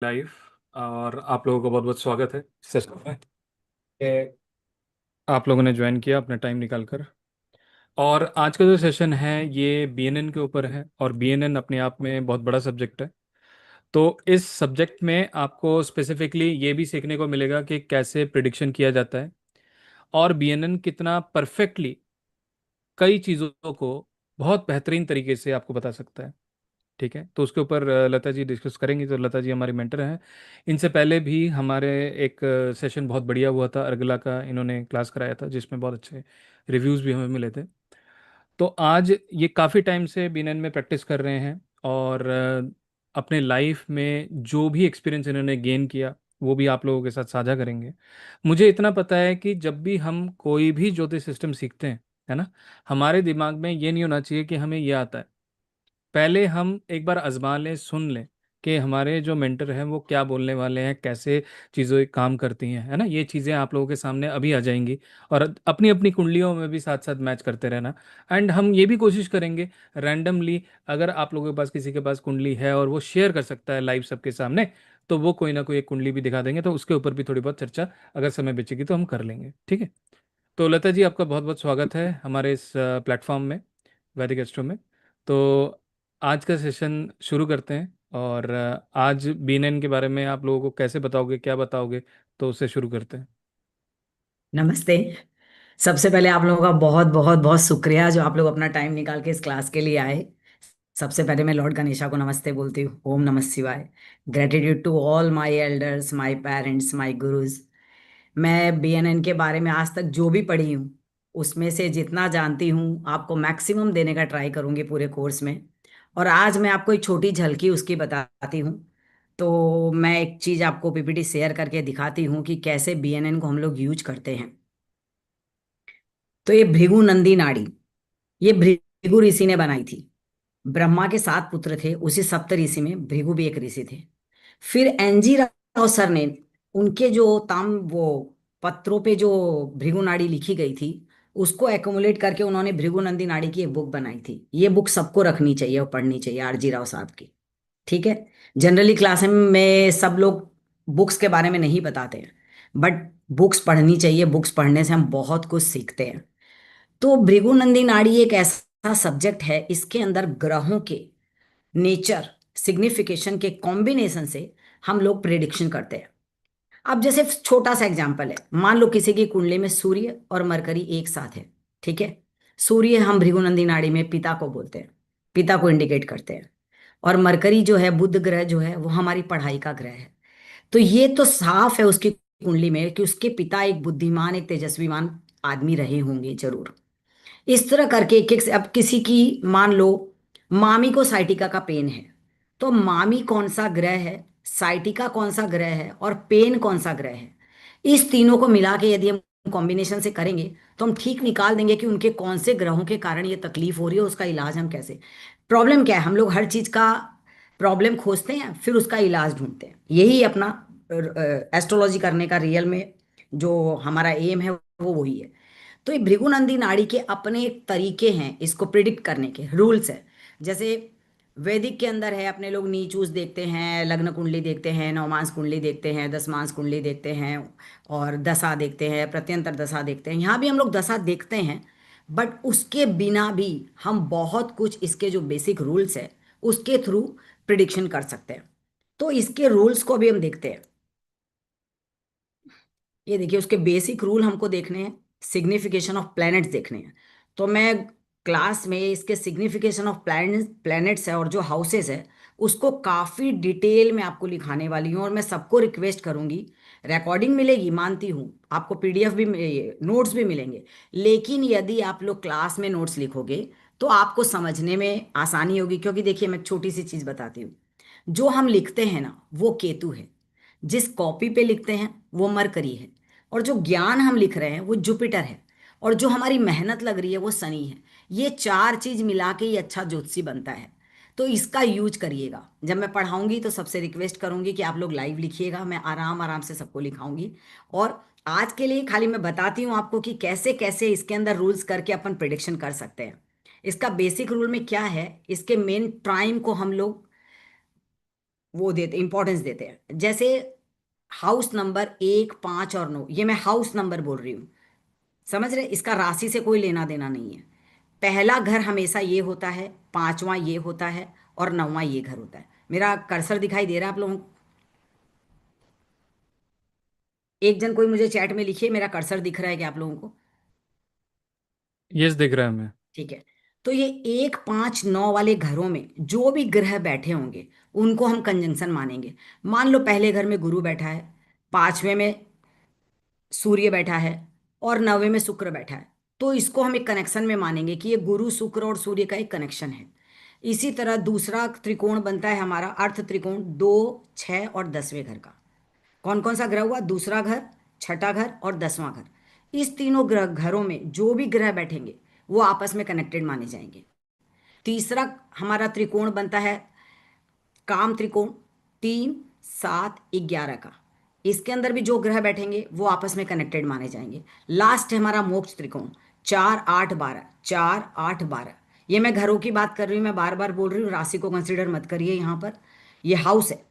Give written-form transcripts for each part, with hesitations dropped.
Live. और आप लोगों का बहुत बहुत स्वागत है सेशन में। ये आप लोगों ने ज्वाइन किया अपना टाइम निकाल कर। और आज का जो सेशन है ये बीएनएन के ऊपर है, और बीएनएन अपने आप में बहुत बड़ा सब्जेक्ट है। तो इस सब्जेक्ट में आपको स्पेसिफिकली ये भी सीखने को मिलेगा कि कैसे प्रिडिक्शन किया जाता है, और बीएनएन कितना परफेक्टली कई चीज़ों को बहुत बेहतरीन तरीके से आपको बता सकता है। ठीक है, तो उसके ऊपर लता जी डिस्कस करेंगी। तो लता जी हमारी मेंटर हैं। इनसे पहले भी हमारे एक सेशन बहुत बढ़िया हुआ था, अर्गला का इन्होंने क्लास कराया था, जिसमें बहुत अच्छे रिव्यूज़ भी हमें मिले थे। तो आज ये काफ़ी टाइम से बीएनएन में प्रैक्टिस कर रहे हैं, और अपने लाइफ में जो भी एक्सपीरियंस इन्होंने गेन किया वो भी आप लोगों के साथ साझा करेंगे। मुझे इतना पता है कि जब भी हम कोई भी ज्योतिष सिस्टम सीखते हैं, है ना, हमारे दिमाग में ये नहीं होना चाहिए कि हमें ये आता है। पहले हम एक बार आजमा लें, सुन लें कि हमारे जो मेंटर हैं वो क्या बोलने वाले हैं, कैसे चीज़ें काम करती हैं, है ना। ये चीज़ें आप लोगों के सामने अभी आ जाएंगी, और अपनी अपनी कुंडलियों में भी साथ साथ मैच करते रहना। एंड हम ये भी कोशिश करेंगे रैंडमली, अगर आप लोगों के पास किसी के पास कुंडली है और वो शेयर कर सकता है लाइव सबके सामने, तो वो कोई ना कोई एक कुंडली भी दिखा देंगे, तो उसके ऊपर भी थोड़ी बहुत चर्चा अगर समय बचेगी तो हम कर लेंगे। ठीक है। तो लता जी, आपका बहुत बहुत स्वागत है हमारे इस प्लेटफॉर्म में, वैदिक एस्ट्रो में। तो आज का सेशन शुरू करते हैं। और आज बीएनएन के बारे में आप लोगों को कैसे बताओगे, क्या बताओगे, तो उससे शुरू करते हैं। नमस्ते। सबसे पहले आप लोगों का बहुत बहुत बहुत शुक्रिया जो आप लोग अपना टाइम निकाल के इस क्लास के लिए आए। सबसे पहले मैं लॉर्ड गणेशा को नमस्ते बोलती हूँ। ओम नमः शिवाय। Gratitude to all my elders, my parents, my gurus. मैं बीएनएन के बारे में आज तक जो भी पढ़ी हूँ उसमें से जितना जानती हूँ आपको मैक्सिमम देने का ट्राई करूंगी पूरे कोर्स में। और आज मैं आपको एक छोटी झलकी उसकी बताती हूँ। तो मैं एक चीज आपको पीपीटी शेयर करके दिखाती हूँ कि कैसे बीएनएन को हम लोग यूज करते हैं। तो ये भृगु नंदी नाड़ी, ये भृगु ऋषि ने बनाई थी। ब्रह्मा के 7 पुत्र थे, उसी सप्त ऋषि में भृगु भी एक ऋषि थे। फिर एनजी राव सर ने उनके जो ताम वो पत्रों पे जो भृगु नाड़ी लिखी गई थी उसको एकोमुलेट करके उन्होंने भृगु नंदी नाड़ी की एक बुक बनाई थी। ये बुक सबको रखनी चाहिए और पढ़नी चाहिए, आरजी राव साहब की। ठीक है। जनरली क्लास में सब लोग बुक्स के बारे में नहीं बताते हैं, बट बुक्स पढ़नी चाहिए। बुक्स पढ़ने से हम बहुत कुछ सीखते हैं। तो भृगुनंदी नाड़ी एक ऐसा सब्जेक्ट है, इसके अंदर ग्रहों के नेचर, सिग्निफिकेशन के कॉम्बिनेशन से हम लोग प्रिडिक्शन करते हैं। अब जैसे छोटा सा एग्जांपल है, मान लो किसी की कुंडली में सूर्य और मरकरी एक साथ है। ठीक है। सूर्य हम भृगुनंदी नाड़ी में पिता को बोलते हैं, पिता को इंडिकेट करते हैं। और मरकरी जो है, बुध ग्रह जो है, वो हमारी पढ़ाई का ग्रह है। तो ये तो साफ है उसकी कुंडली में कि उसके पिता एक बुद्धिमान, एक तेजस्वीमान आदमी रहे होंगे जरूर। इस तरह करके एक एक से, अब किसी की मान लो मामी को साइटिका का पेन है, तो मामी कौन सा ग्रह है, साइटिका कौन सा ग्रह है, और पेन कौन सा ग्रह है, इस तीनों को मिला के यदि हम कॉम्बिनेशन से करेंगे तो हम ठीक निकाल देंगे कि उनके कौन से ग्रहों के कारण ये तकलीफ हो रही है, उसका इलाज हम कैसे। प्रॉब्लम क्या है, हम लोग हर चीज का प्रॉब्लम खोजते हैं फिर उसका इलाज ढूंढते हैं। यही अपना एस्ट्रोलॉजी करने का रियल में जो हमारा एम है वो वही है। तो ये भृगुनंदी नाड़ी के अपने एक तरीके हैं, इसको प्रिडिक्ट करने के रूल्स है। जैसे वैदिक के अंदर है, अपने लोग नीचूस देखते हैं, लग्न कुंडली देखते हैं, नवमांस कुंडली देखते हैं, दसमांस कुंडली देखते हैं, और दशा देखते हैं, प्रत्यंतर दशा देखते हैं। यहाँ भी हम लोग दशा देखते हैं, बट उसके बिना भी हम बहुत कुछ इसके जो बेसिक रूल्स है उसके थ्रू प्रिडिक्शन कर सकते हैं। तो इसके रूल्स को अभी हम देखते हैं। ये देखिए, उसके बेसिक रूल हमको देखने हैं, सिग्निफिकेशन ऑफ प्लैनेट्स देखने हैं। तो मैं क्लास में इसके सिग्निफिकेशन ऑफ प्लैनेट्स है और जो हाउसेस है उसको काफ़ी डिटेल में आपको लिखाने वाली हूँ। और मैं सबको रिक्वेस्ट करूँगी, रिकॉर्डिंग मिलेगी मानती हूँ, आपको पीडीएफ भी नोट्स भी मिलेंगे, लेकिन यदि आप लोग क्लास में नोट्स लिखोगे तो आपको समझने में आसानी होगी। क्योंकि देखिए, मैं छोटी सी चीज़ बताती हूँ। जो हम लिखते हैं ना वो केतु है, जिस कॉपी पे लिखते हैं वो मरकरी है, और जो ज्ञान हम लिख रहे हैं वो जुपिटर है, और जो हमारी मेहनत लग रही है वो शनि है। ये चार चीज मिला के ही अच्छा ज्योतिषी बनता है। तो इसका यूज करिएगा। जब मैं पढ़ाऊंगी तो सबसे रिक्वेस्ट करूंगी कि आप लोग लाइव लिखिएगा, मैं आराम आराम से सबको लिखाऊंगी। और आज के लिए खाली मैं बताती हूँ आपको कि कैसे कैसे इसके अंदर रूल्स करके अपन प्रिडिक्शन कर सकते हैं। इसका बेसिक रूल में क्या है, इसके मेन प्राइम को हम लोग वो देते, इंपॉर्टेंस देते हैं। जैसे हाउस नंबर 1, 5 और 9, ये मैं हाउस नंबर बोल रही हूँ। समझ रहे, इसका राशि से कोई लेना देना नहीं है। पहला घर हमेशा ये होता है, पांचवां ये होता है, और नौवां ये घर होता है। मेरा कर्सर दिखाई दे रहा है आप लोगों को? एक जन कोई मुझे चैट में लिखिए, मेरा कर्सर दिख रहा है क्या आप लोगों को? यस, दिख रहा है हमें। ठीक है। तो ये 1, 5, 9 वाले घरों में जो भी ग्रह बैठे होंगे उनको हम कंजंक्शन मानेंगे। मान लो पहले घर में गुरु बैठा है, पांचवें में सूर्य बैठा है, और नौवें में शुक्र बैठा है, तो इसको हम एक कनेक्शन में मानेंगे कि ये गुरु शुक्र और सूर्य का एक कनेक्शन है। इसी तरह दूसरा त्रिकोण बनता है हमारा अर्थ त्रिकोण, 2, 6 और 10वें घर का। कौन कौन सा ग्रह हुआ? दूसरा घर, छठा घर और 10वां घर। इस तीनों ग्रह घरों में जो भी ग्रह बैठेंगे वो आपस में कनेक्टेड माने जाएंगे। तीसरा हमारा त्रिकोण बनता है काम त्रिकोण, 3, 7, 11 का। इसके अंदर भी जो ग्रह बैठेंगे वो आपस में कनेक्टेड माने जाएंगे। लास्ट है हमारा मोक्ष त्रिकोण, 4, 8, 12, 4, 8, 12। ये मैं घरों की बात कर रही हूँ, मैं बार बार बोल रही हूँ, राशि को कंसिडर मत करिए यहाँ पर। ये हाउस है।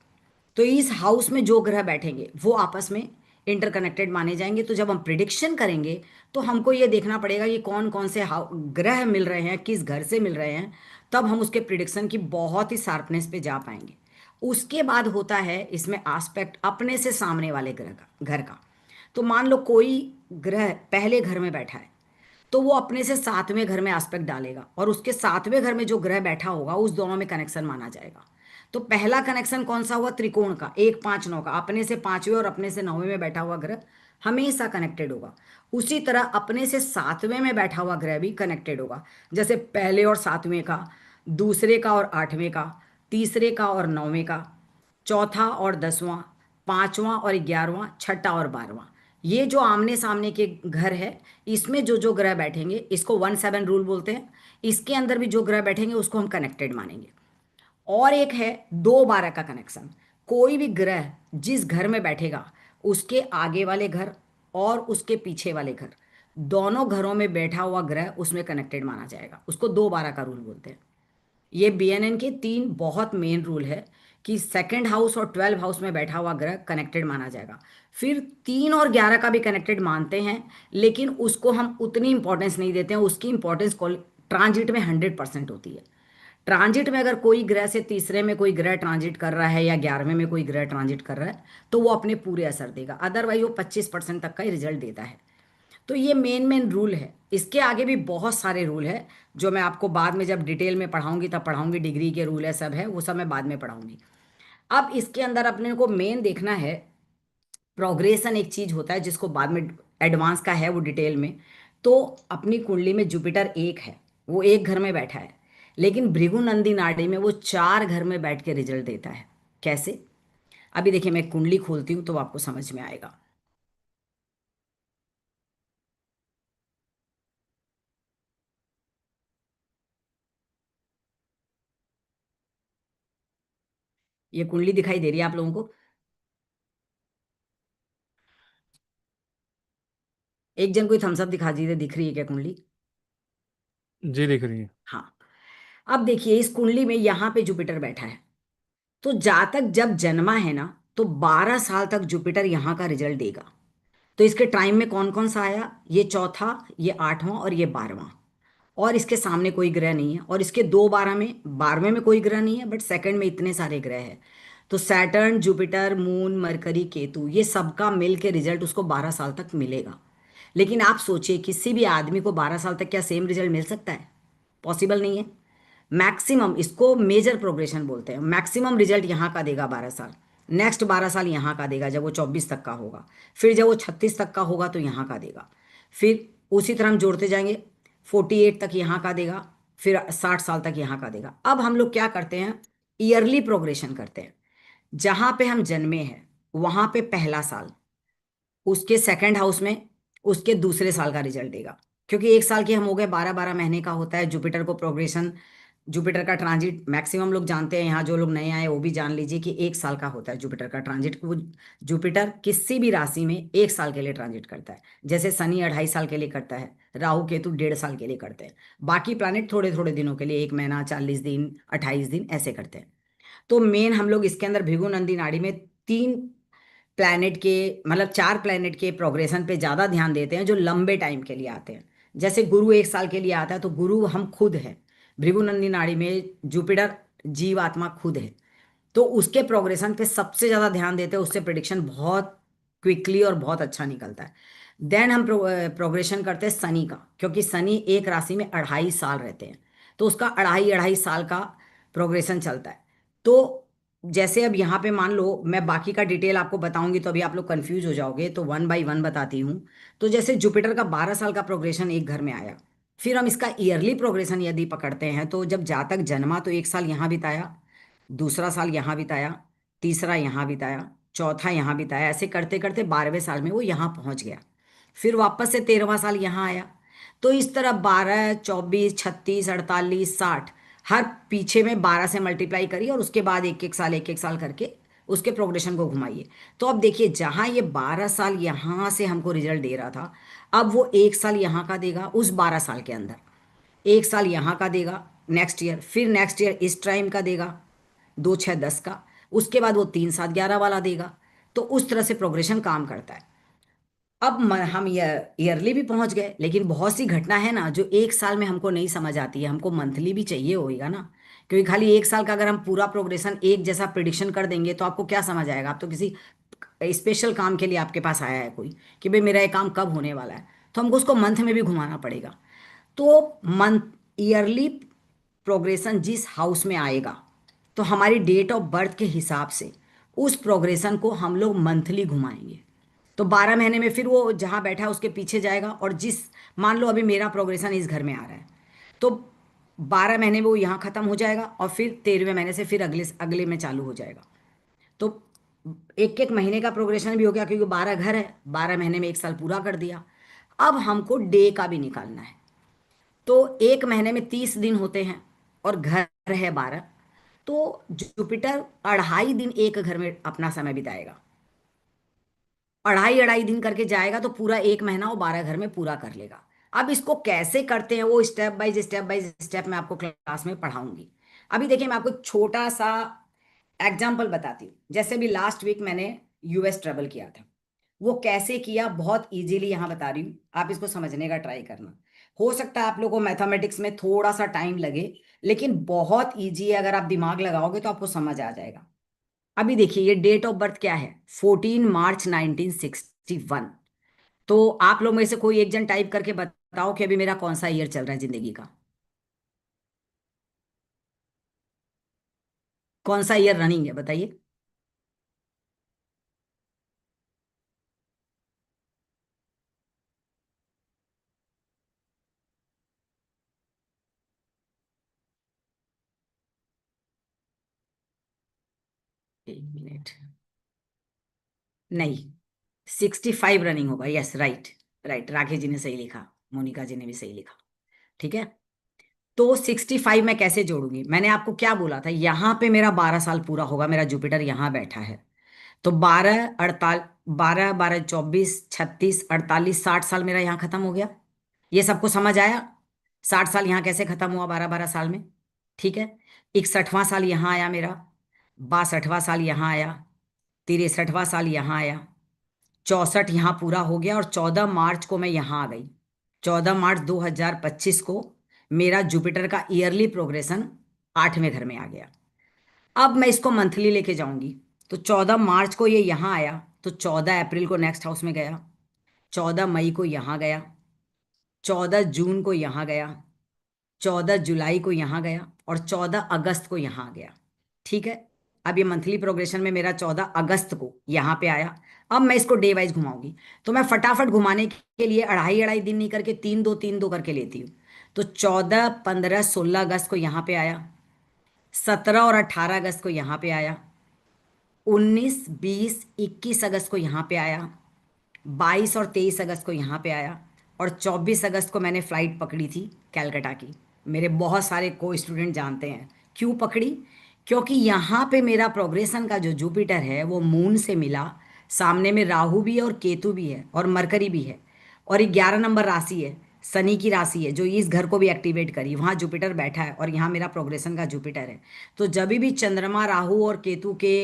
तो इस हाउस में जो ग्रह बैठेंगे वो आपस में इंटरकनेक्टेड माने जाएंगे। तो जब हम प्रिडिक्शन करेंगे तो हमको ये देखना पड़ेगा कि कौन कौन से ग्रह मिल रहे हैं, किस घर से मिल रहे हैं। तब हम उसके प्रिडिक्शन की बहुत ही शार्पनेस पे जा पाएंगे। उसके बाद होता है इसमें एस्पेक्ट अपने से सामने वाले घर का। तो मान लो कोई ग्रह पहले घर में बैठा है, तो वो अपने से सातवें घर में एस्पेक्ट डालेगा, और उसके सातवें घर में जो ग्रह बैठा होगा उस दोनों में कनेक्शन माना जाएगा। तो पहला कनेक्शन कौन सा हुआ? त्रिकोण का, 1, 5, 9 का। अपने से पांचवें और अपने से नौवें में बैठा हुआ ग्रह हमेशा कनेक्टेड होगा। उसी तरह अपने से सातवें में बैठा हुआ ग्रह भी कनेक्टेड होगा। जैसे पहले और सातवें का, दूसरे का और आठवें का, तीसरे का और नौवें का, चौथा और 10वां, पांचवां और 11वां, छठा और 12वां। ये जो आमने सामने के घर है, इसमें जो जो ग्रह बैठेंगे इसको 1, 7 रूल बोलते हैं। इसके अंदर भी जो ग्रह बैठेंगे उसको हम कनेक्टेड मानेंगे। और एक है 2, 12 का कनेक्शन। कोई भी ग्रह जिस घर में बैठेगा उसके आगे वाले घर और उसके पीछे वाले घर, दोनों घरों में बैठा हुआ ग्रह उसमें कनेक्टेड माना जाएगा। उसको 2, 12 का रूल बोलते हैं। ये बीएनएन के 3 बहुत मेन रूल है कि सेकंड हाउस और 12 हाउस में बैठा हुआ ग्रह कनेक्टेड माना जाएगा। फिर 3 और 11 का भी कनेक्टेड मानते हैं, लेकिन उसको हम उतनी इंपॉर्टेंस नहीं देते हैं। उसकी इंपॉर्टेंस ट्रांजिट में 100% होती है। ट्रांजिट में अगर कोई ग्रह से तीसरे में कोई ग्रह ट्रांजिट कर रहा है या 11वें में कोई ग्रह ट्रांजिट कर रहा है तो वो अपने पूरे असर देगा, अदरवाइज वो 25% तक का ही रिजल्ट देता है। तो ये मेन मेन रूल है। इसके आगे भी बहुत सारे रूल है जो मैं आपको बाद में जब डिटेल में पढ़ाऊंगी तब पढ़ाऊंगी। डिग्री के रूल है, सब है, वो सब मैं बाद में पढ़ाऊंगी। अब इसके अंदर अपने को मेन देखना है प्रोग्रेशन। एक चीज होता है जिसको बाद में एडवांस का है वो डिटेल में। तो अपनी कुंडली में जुपिटर एक है, वो एक घर में बैठा है, लेकिन भृगु नंदी नाड़ी में वो 4 घर में बैठ के रिजल्ट देता है। कैसे? अभी देखिए, मैं कुंडली खोलती हूँ तो आपको समझ में आएगा। ये कुंडली दिखाई दे रही है आप लोगों को? एक जन कोई थम्स अप दिखा दीजिए, दिख रही है क्या कुंडली? जी, दिख रही है। हाँ। अब देखिए इस कुंडली में यहाँ पे जुपिटर बैठा है। तो जातक जब जन्मा है ना, तो 12 साल तक जुपिटर यहाँ का रिजल्ट देगा। तो इसके टाइम में कौन कौन सा आया? ये चौथा, ये आठवां और ये 12वां। और इसके सामने कोई ग्रह नहीं है, और इसके 2, 12 में, 12वें में कोई ग्रह नहीं है, बट सेकंड में इतने सारे ग्रह हैं। तो Saturn, Jupiter, moon, mercury, Ketu, ये सबका मिल के रिजल्ट उसको 12 साल तक मिलेगा। लेकिन आप सोचिए किसी भी आदमी को 12 साल तक क्या सेम रिजल्ट मिल सकता है? पॉसिबल नहीं है। मैक्सिमम, इसको मेजर प्रोग्रेशन बोलते हैं, मैक्सिमम रिजल्ट यहाँ का देगा 12 साल। नेक्स्ट 12 साल यहाँ का देगा जब वो 24 तक का होगा। फिर जब वो 36 तक का होगा तो यहाँ का देगा। फिर उसी तरह हम जोड़ते जाएंगे, 48 तक यहाँ का देगा। फिर 60 साल तक यहाँ का देगा। अब हम लोग क्या करते हैं, ईयरली प्रोग्रेशन करते हैं। जहाँ पे हम जन्मे हैं वहाँ पे पहला साल, उसके सेकंड हाउस में उसके दूसरे साल का रिजल्ट देगा। क्योंकि एक साल के हम हो गए, 12 12 महीने का होता है जुपिटर को प्रोग्रेशन। जुपिटर का ट्रांजिट मैक्सिमम लोग जानते हैं, यहाँ जो लोग नए आए वो भी जान लीजिए कि 1 साल का होता है जुपिटर का ट्रांजिट। वो जुपिटर किसी भी राशि में 1 साल के लिए ट्रांजिट करता है। जैसे शनि 2.5 साल के लिए करता है, राहु केतु 1.5 साल के लिए करते हैं। बाकी प्लानिट थोड़े थोड़े दिनों के लिए, 1 महीना, 40 दिन, 28 दिन ऐसे करते हैं। तो मेन हम लोग इसके अंदर भृगु नंदी नाड़ी में तीन प्लैनेट के, मतलब चार प्लैनेट के प्रोग्रेशन पे ज्यादा ध्यान देते हैं जो लंबे टाइम के लिए आते हैं। जैसे गुरु 1 साल के लिए आता है, तो गुरु हम खुद है। भृगु नंदी नाड़ी में जुपिटर जीव आत्मा खुद है। तो उसके प्रोग्रेशन पे सबसे ज्यादा ध्यान देते हैं, उससे प्रिडिक्शन बहुत क्विकली और बहुत अच्छा निकलता है। देन हम प्रोग्रेशन करते हैं शनि का, क्योंकि शनि एक राशि में 2.5 साल रहते हैं। तो उसका अढ़ाई अढ़ाई साल का प्रोग्रेशन चलता है। तो जैसे अब यहाँ पे मान लो मैं बाकी का डिटेल आपको बताऊंगी तो अभी आप लोग कंफ्यूज हो जाओगे, तो वन बाय वन बताती हूँ। तो जैसे जुपिटर का 12 साल का प्रोग्रेशन एक घर में आया, फिर हम इसका ईयरली प्रोग्रेशन यदि पकड़ते हैं, तो जब जातक जन्मा तो 1 साल यहाँ बिताया, दूसरा साल यहाँ बिताया, तीसरा यहाँ बिताया, चौथा यहाँ बिताया, ऐसे करते करते 12वें साल में वो यहाँ पहुँच गया। फिर वापस से 13वां साल यहाँ आया। तो इस तरह 12, 24, 36, 38, 60, हर पीछे में 12 से मल्टीप्लाई करिए और उसके बाद एक एक साल करके उसके प्रोग्रेशन को घुमाइए। तो अब देखिए, जहाँ ये 12 साल यहाँ से हमको रिजल्ट दे रहा था, अब वो 1 साल यहाँ का देगा उस 12 साल के अंदर, 1 साल यहाँ का देगा नेक्स्ट ईयर, फिर नेक्स्ट ईयर इस टाइम का देगा, 2, 6, 10 का। उसके बाद वो 3, 7, 11 वाला देगा। तो उस तरह से प्रोग्रेशन काम करता है। अब हम ईयरली भी पहुंच गए, लेकिन बहुत सी घटना है ना जो 1 साल में हमको नहीं समझ आती है, हमको मंथली भी चाहिए होगा ना। क्योंकि खाली 1 साल का अगर हम पूरा प्रोग्रेशन एक जैसा प्रिडिक्शन कर देंगे तो आपको क्या समझ आएगा। आप तो किसी स्पेशल काम के लिए आपके पास आया है कोई, कि भाई मेरा ये काम कब होने वाला है, तो हमको उसको मंथ में भी घुमाना पड़ेगा। तो मंथ ईयरली प्रोग्रेशन जिस हाउस में आएगा, तो हमारी डेट ऑफ बर्थ के हिसाब से उस प्रोग्रेशन को हम लोग मंथली घुमाएंगे। तो 12 महीने में फिर वो जहाँ बैठा है उसके पीछे जाएगा, और जिस, मान लो अभी मेरा प्रोग्रेशन इस घर में आ रहा है, तो 12 महीने में वो यहाँ खत्म हो जाएगा और फिर 13वें महीने से फिर अगले अगले में चालू हो जाएगा। तो एक एक महीने का प्रोग्रेशन भी हो गया, क्योंकि 12 घर है, 12 महीने में 1 साल पूरा कर दिया। अब हमको डे का भी निकालना है। तो एक महीने में 30 दिन होते हैं और घर है 12। तो जुपिटर 2.5 दिन एक घर में अपना समय बिताएगा, अढ़ाई अढ़ाई दिन करके जाएगा, तो पूरा एक महीना वो 12 घर में पूरा कर लेगा। अब इसको कैसे करते हैं वो स्टेप बाय स्टेप मैं आपको क्लास में पढ़ाऊंगी। अभी देखिए, मैं आपको एक छोटा सा एग्जाम्पल बताती हूँ। जैसे भी लास्ट वीक मैंने यूएस ट्रेवल किया था, वो कैसे किया बहुत इजीली यहाँ बता रही हूँ, आप इसको समझने का ट्राई करना। हो सकता है आप लोगों को मैथमेटिक्स में थोड़ा सा टाइम लगे, लेकिन बहुत इजी है, अगर आप दिमाग लगाओगे तो आपको समझ आ जाएगा। अभी देखिए, ये डेट ऑफ बर्थ क्या है, 14 मार्च 1961। तो आप लोग में से कोई एक जन टाइप करके बताओ कि अभी मेरा कौन सा ईयर चल रहा है जिंदगी का, कौन सा ईयर रनिंग है, बताइए। एक मिनट, नहीं, 65 रनिंग होगा। Yes, right. Right, Rakesh ji ने सही लिखा, मोनिका जी ने भी सही लिखा। ठीक है। तो 65 मैं कैसे जोड़ूंगी, मैंने आपको क्या बोला था, यहाँ पे मेरा 12 साल पूरा होगा, मेरा जुपिटर यहाँ बैठा है। तो 12, 48, 12, 24, 36, 48, 60 साल मेरा यहाँ खत्म हो गया। ये सबको समझ आया। 60 साल यहाँ कैसे खत्म हुआ 12 12 साल में। ठीक है। 61वां साल यहाँ आया मेरा, 62वां साल यहाँ आया, 63वां साल यहाँ आया, 64 यहाँ पूरा हो गया, और 14 मार्च को मैं यहाँ आ गई। 14 मार्च 2025 को मेरा जुपिटर का ईयरली प्रोग्रेशन 8वें घर में आ गया। अब मैं इसको मंथली लेके जाऊंगी। तो 14 मार्च को ये यहाँ आया, तो 14 अप्रैल को नेक्स्ट हाउस में गया, 14 मई को यहाँ गया, 14 जून को यहाँ गया, 14 जुलाई को यहाँ गया, और 14 अगस्त को यहाँ आ गया। ठीक है। अब ये मंथली प्रोग्रेशन में मेरा 14 अगस्त को यहाँ पे आया। अब मैं इसको डे वाइज घुमाऊंगी। तो मैं फटाफट घुमाने के लिए अढ़ाई अढ़ाई दिन नहीं करके 3 2 3 2 करके लेती हूँ। तो 14 15 16 अगस्त को यहाँ पे आया, 17 और 18 अगस्त को यहाँ पे आया, 19 20 21 अगस्त को यहाँ पे आया, 22 और 23 अगस्त को यहाँ पे आया, और 24 अगस्त को मैंने फ़्लाइट पकड़ी थी कैलकाटा की। मेरे बहुत सारे को स्टूडेंट जानते हैं क्यों पकड़ी। क्योंकि यहाँ पे मेरा प्रोग्रेशन का जो जुपिटर है वो मून से मिला, सामने में राहु भी है और केतु भी है और मरकरी भी है, और 11 नंबर राशि है। शनि की राशि है जो इस घर को भी एक्टिवेट करी, वहां जुपिटर बैठा है और यहाँ मेरा प्रोग्रेशन का जुपिटर है। तो जब भी चंद्रमा राहु और केतु के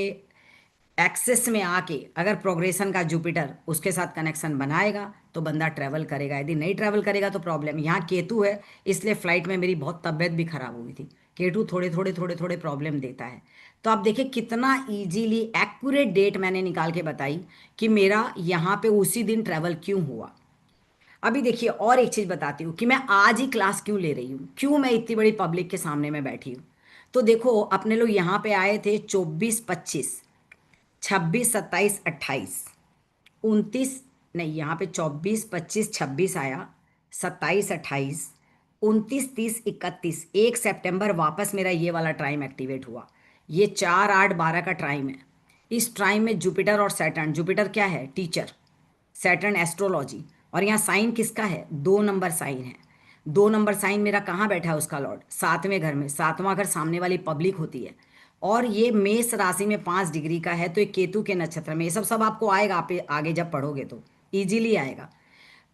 एक्सेस में आके अगर प्रोग्रेशन का जुपिटर उसके साथ कनेक्शन बनाएगा तो बंदा ट्रैवल करेगा, यदि नहीं ट्रैवल करेगा तो प्रॉब्लम। यहाँ केतु है, इसलिए फ्लाइट में मेरी बहुत तबीयत भी खराब हुई थी। केतु थोड़े थोड़े थोड़े थोड़े प्रॉब्लम देता है। तो आप देखिए कितना इजीली एक्यूरेट डेट मैंने निकाल के बताई कि मेरा यहाँ पे उसी दिन ट्रैवल क्यों हुआ। अभी देखिए और एक चीज बताती हूँ कि मैं आज ही क्लास क्यों ले रही हूँ, क्यों मैं इतनी बड़ी पब्लिक के सामने में बैठी हूँ। तो देखो अपने लोग यहाँ पे आए थे 24 25, 26 27 28, 29, नहीं यहाँ पे 24 25 26 आया, 27 28, 29 30 31, 1 सितंबर वापस मेरा ये वाला टाइम एक्टिवेट हुआ। ये 4 8 12 का टाइम है। इस टाइम में जुपिटर और सैटर्न, जुपिटर क्या है, टीचर, सैटर्न एस्ट्रोलॉजी, और यहाँ साइन किसका है, 2 नंबर साइन है। 2 नंबर साइन मेरा कहाँ बैठा है, उसका लॉर्ड 7वें घर में। 7वां घर सामने वाली पब्लिक होती है। और ये मेष राशि में 5 डिग्री का है, तो ये केतु के नक्षत्र में। ये सब सब आपको आएगा, आप आगे जब पढ़ोगे तो इजीली आएगा।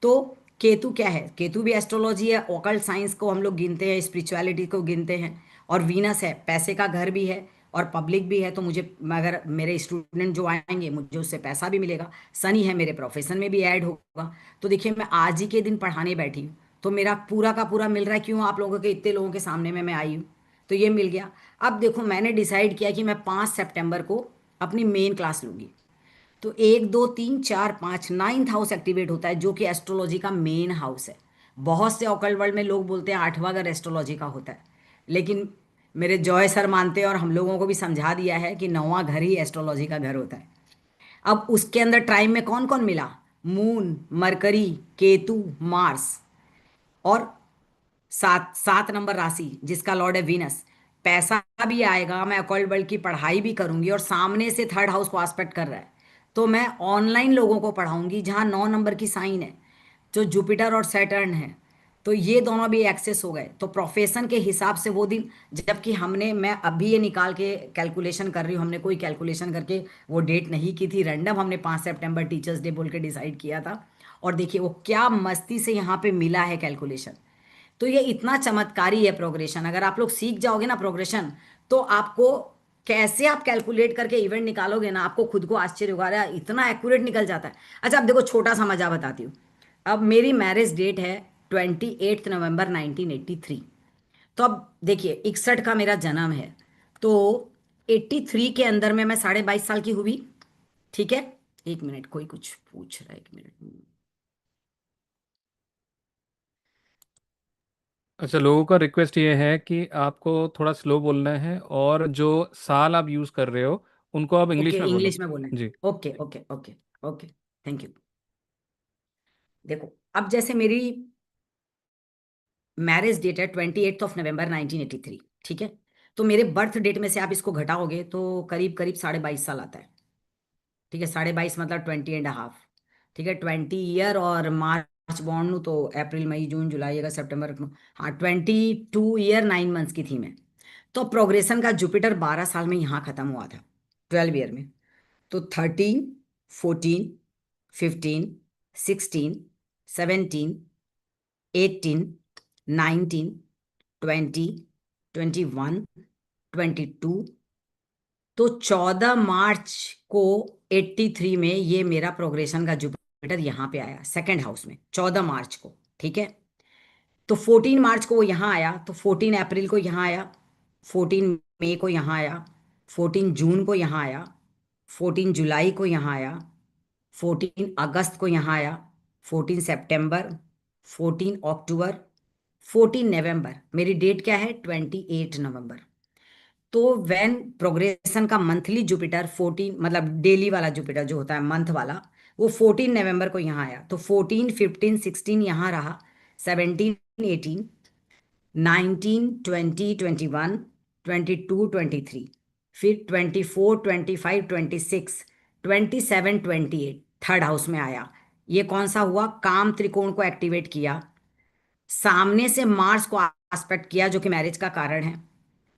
तो केतु क्या है, केतु भी एस्ट्रोलॉजी है, ऑकल्ट साइंस को हम लोग गिनते हैं, स्पिरिचुअलिटी को गिनते हैं। और वीनस है, पैसे का घर भी है और पब्लिक भी है, तो मुझे अगर मेरे स्टूडेंट जो आएंगे मुझे उससे पैसा भी मिलेगा। शनि है, मेरे प्रोफेशन में भी ऐड होगा। तो देखिए मैं आज ही के दिन पढ़ाने बैठी हूँ, तो मेरा पूरा का पूरा मिल रहा है। क्यों, आप लोगों के इतने लोगों के सामने में मैं आई हूँ, तो ये मिल गया। अब देखो मैंने डिसाइड किया कि मैं 5 सितंबर को अपनी मेन क्लास लूंगी। तो 1 2 3 4 5 नाइन्थ हाउस एक्टिवेट होता है, जो कि एस्ट्रोलॉजी का मेन हाउस है। बहुत से ऑकल्ट वर्ल्ड में लोग बोलते हैं 8वां घर एस्ट्रोलॉजी का होता है, लेकिन मेरे जॉय सर मानते हैं और हम लोगों को भी समझा दिया है कि 9वां घर ही एस्ट्रोलॉजी का घर होता है। अब उसके अंदर टाइम में कौन कौन मिला, मून, मरकरी, केतु, मार्स, और 7 7 नंबर राशि जिसका लॉर्ड है वीनस। पैसा भी आएगा, मैं अकॉल्ट वर्ल्ड की पढ़ाई भी करूंगी, और सामने से थर्ड हाउस को एस्पेक्ट कर रहा है। तो मैं ऑनलाइन लोगों को पढ़ाऊंगी जहां 9 नंबर की साइन है, जो जुपिटर और सैटर्न है। तो ये दोनों भी एक्सेस हो गए, तो प्रोफेशन के हिसाब से वो दिन, जबकि हमने, मैं अभी ये निकाल के कैलकुलेशन कर रही हूँ, हमने कोई कैलकुलेशन करके वो डेट नहीं की थी, रैंडम हमने 5 सितंबर टीचर्स डे बोल के डिसाइड किया था। और देखिए वो क्या मस्ती से यहाँ पे मिला है कैलकुलेशन। तो ये इतना चमत्कारी है प्रोग्रेशन, अगर आप लोग सीख जाओगे ना प्रोग्रेशन, तो आपको कैसे आप कैलकुलेट करके इवेंट निकालोगे ना, आपको खुद को आश्चर्य होगा, अरे इतना एक्यूरेट निकल जाता है। अच्छा अब देखो छोटा सा मजा बताती हूँ। अब मेरी मैरिज डेट है 28 नवंबर 1983। तो अब देखिए 61 का मेरा जन्म है, तो 83 के अंदर में मैं 22.5 साल की हुई। ठीक है, एक मिनट, कोई कुछ पूछ रहा है, एक मिनट। अच्छा, लोगों का रिक्वेस्ट ये है कि आपको थोड़ा स्लो बोलना है, और जो साल आप यूज़ कर रहे हो उनको आप ओके, इंग्लिश में बोलो। इंग्लिश में बोलना है। जी। Okay okay okay okay, thank you. देखो अब जैसे मेरी मैरिज डेट है 28 नवंबर 1983। ठीक है, तो मेरे बर्थ डेट में से आप इसको घटाओगे तो करीब करीब 22.5 साल आता है। ठीक है, 22.5 मतलब 20 एंड हाफ। ठीक है, 20 ईयर, और मार्च बॉर्न हूँ तो अप्रैल मई जून जुलाई अगस्त सितंबर हाँ 22 ईयर 9 मंथ्स की थी मैं। तो प्रोग्रेशन का जुपिटर 12 साल में यहाँ खत्म हुआ था, 12 ईयर में। तो 13 14 15 16 17 18 19 20 21 22। तो 14 मार्च को 83 में ये मेरा प्रोग्रेशन का जुपिटर यहाँ पे आया सेकंड हाउस में, 14 मार्च को। ठीक है, तो 14 मार्च को वो यहाँ आया, तो 14 अप्रैल को यहाँ आया, 14 मई को यहाँ आया, 14 जून को यहाँ आया, 14 जुलाई को यहाँ आया, 14 अगस्त को यहाँ आया, 14 सितंबर, 14 अक्टूबर, 14 नवंबर। मेरी डेट क्या है, 28 नवंबर। तो व्हेन प्रोग्रेशन का मंथली जुपिटर 14, मतलब डेली वाला जुपिटर जो होता है मंथ वाला, वो 14 नवंबर को यहाँ आया, तो 14 15 16 यहाँ रहा, 17 18 19 20 21 22 23, फिर 24 25 26 27 28 थर्ड हाउस में आया। ये कौन सा हुआ, काम त्रिकोण को एक्टिवेट किया, सामने से मार्स को एस्पेक्ट किया जो कि मैरिज का कारण है,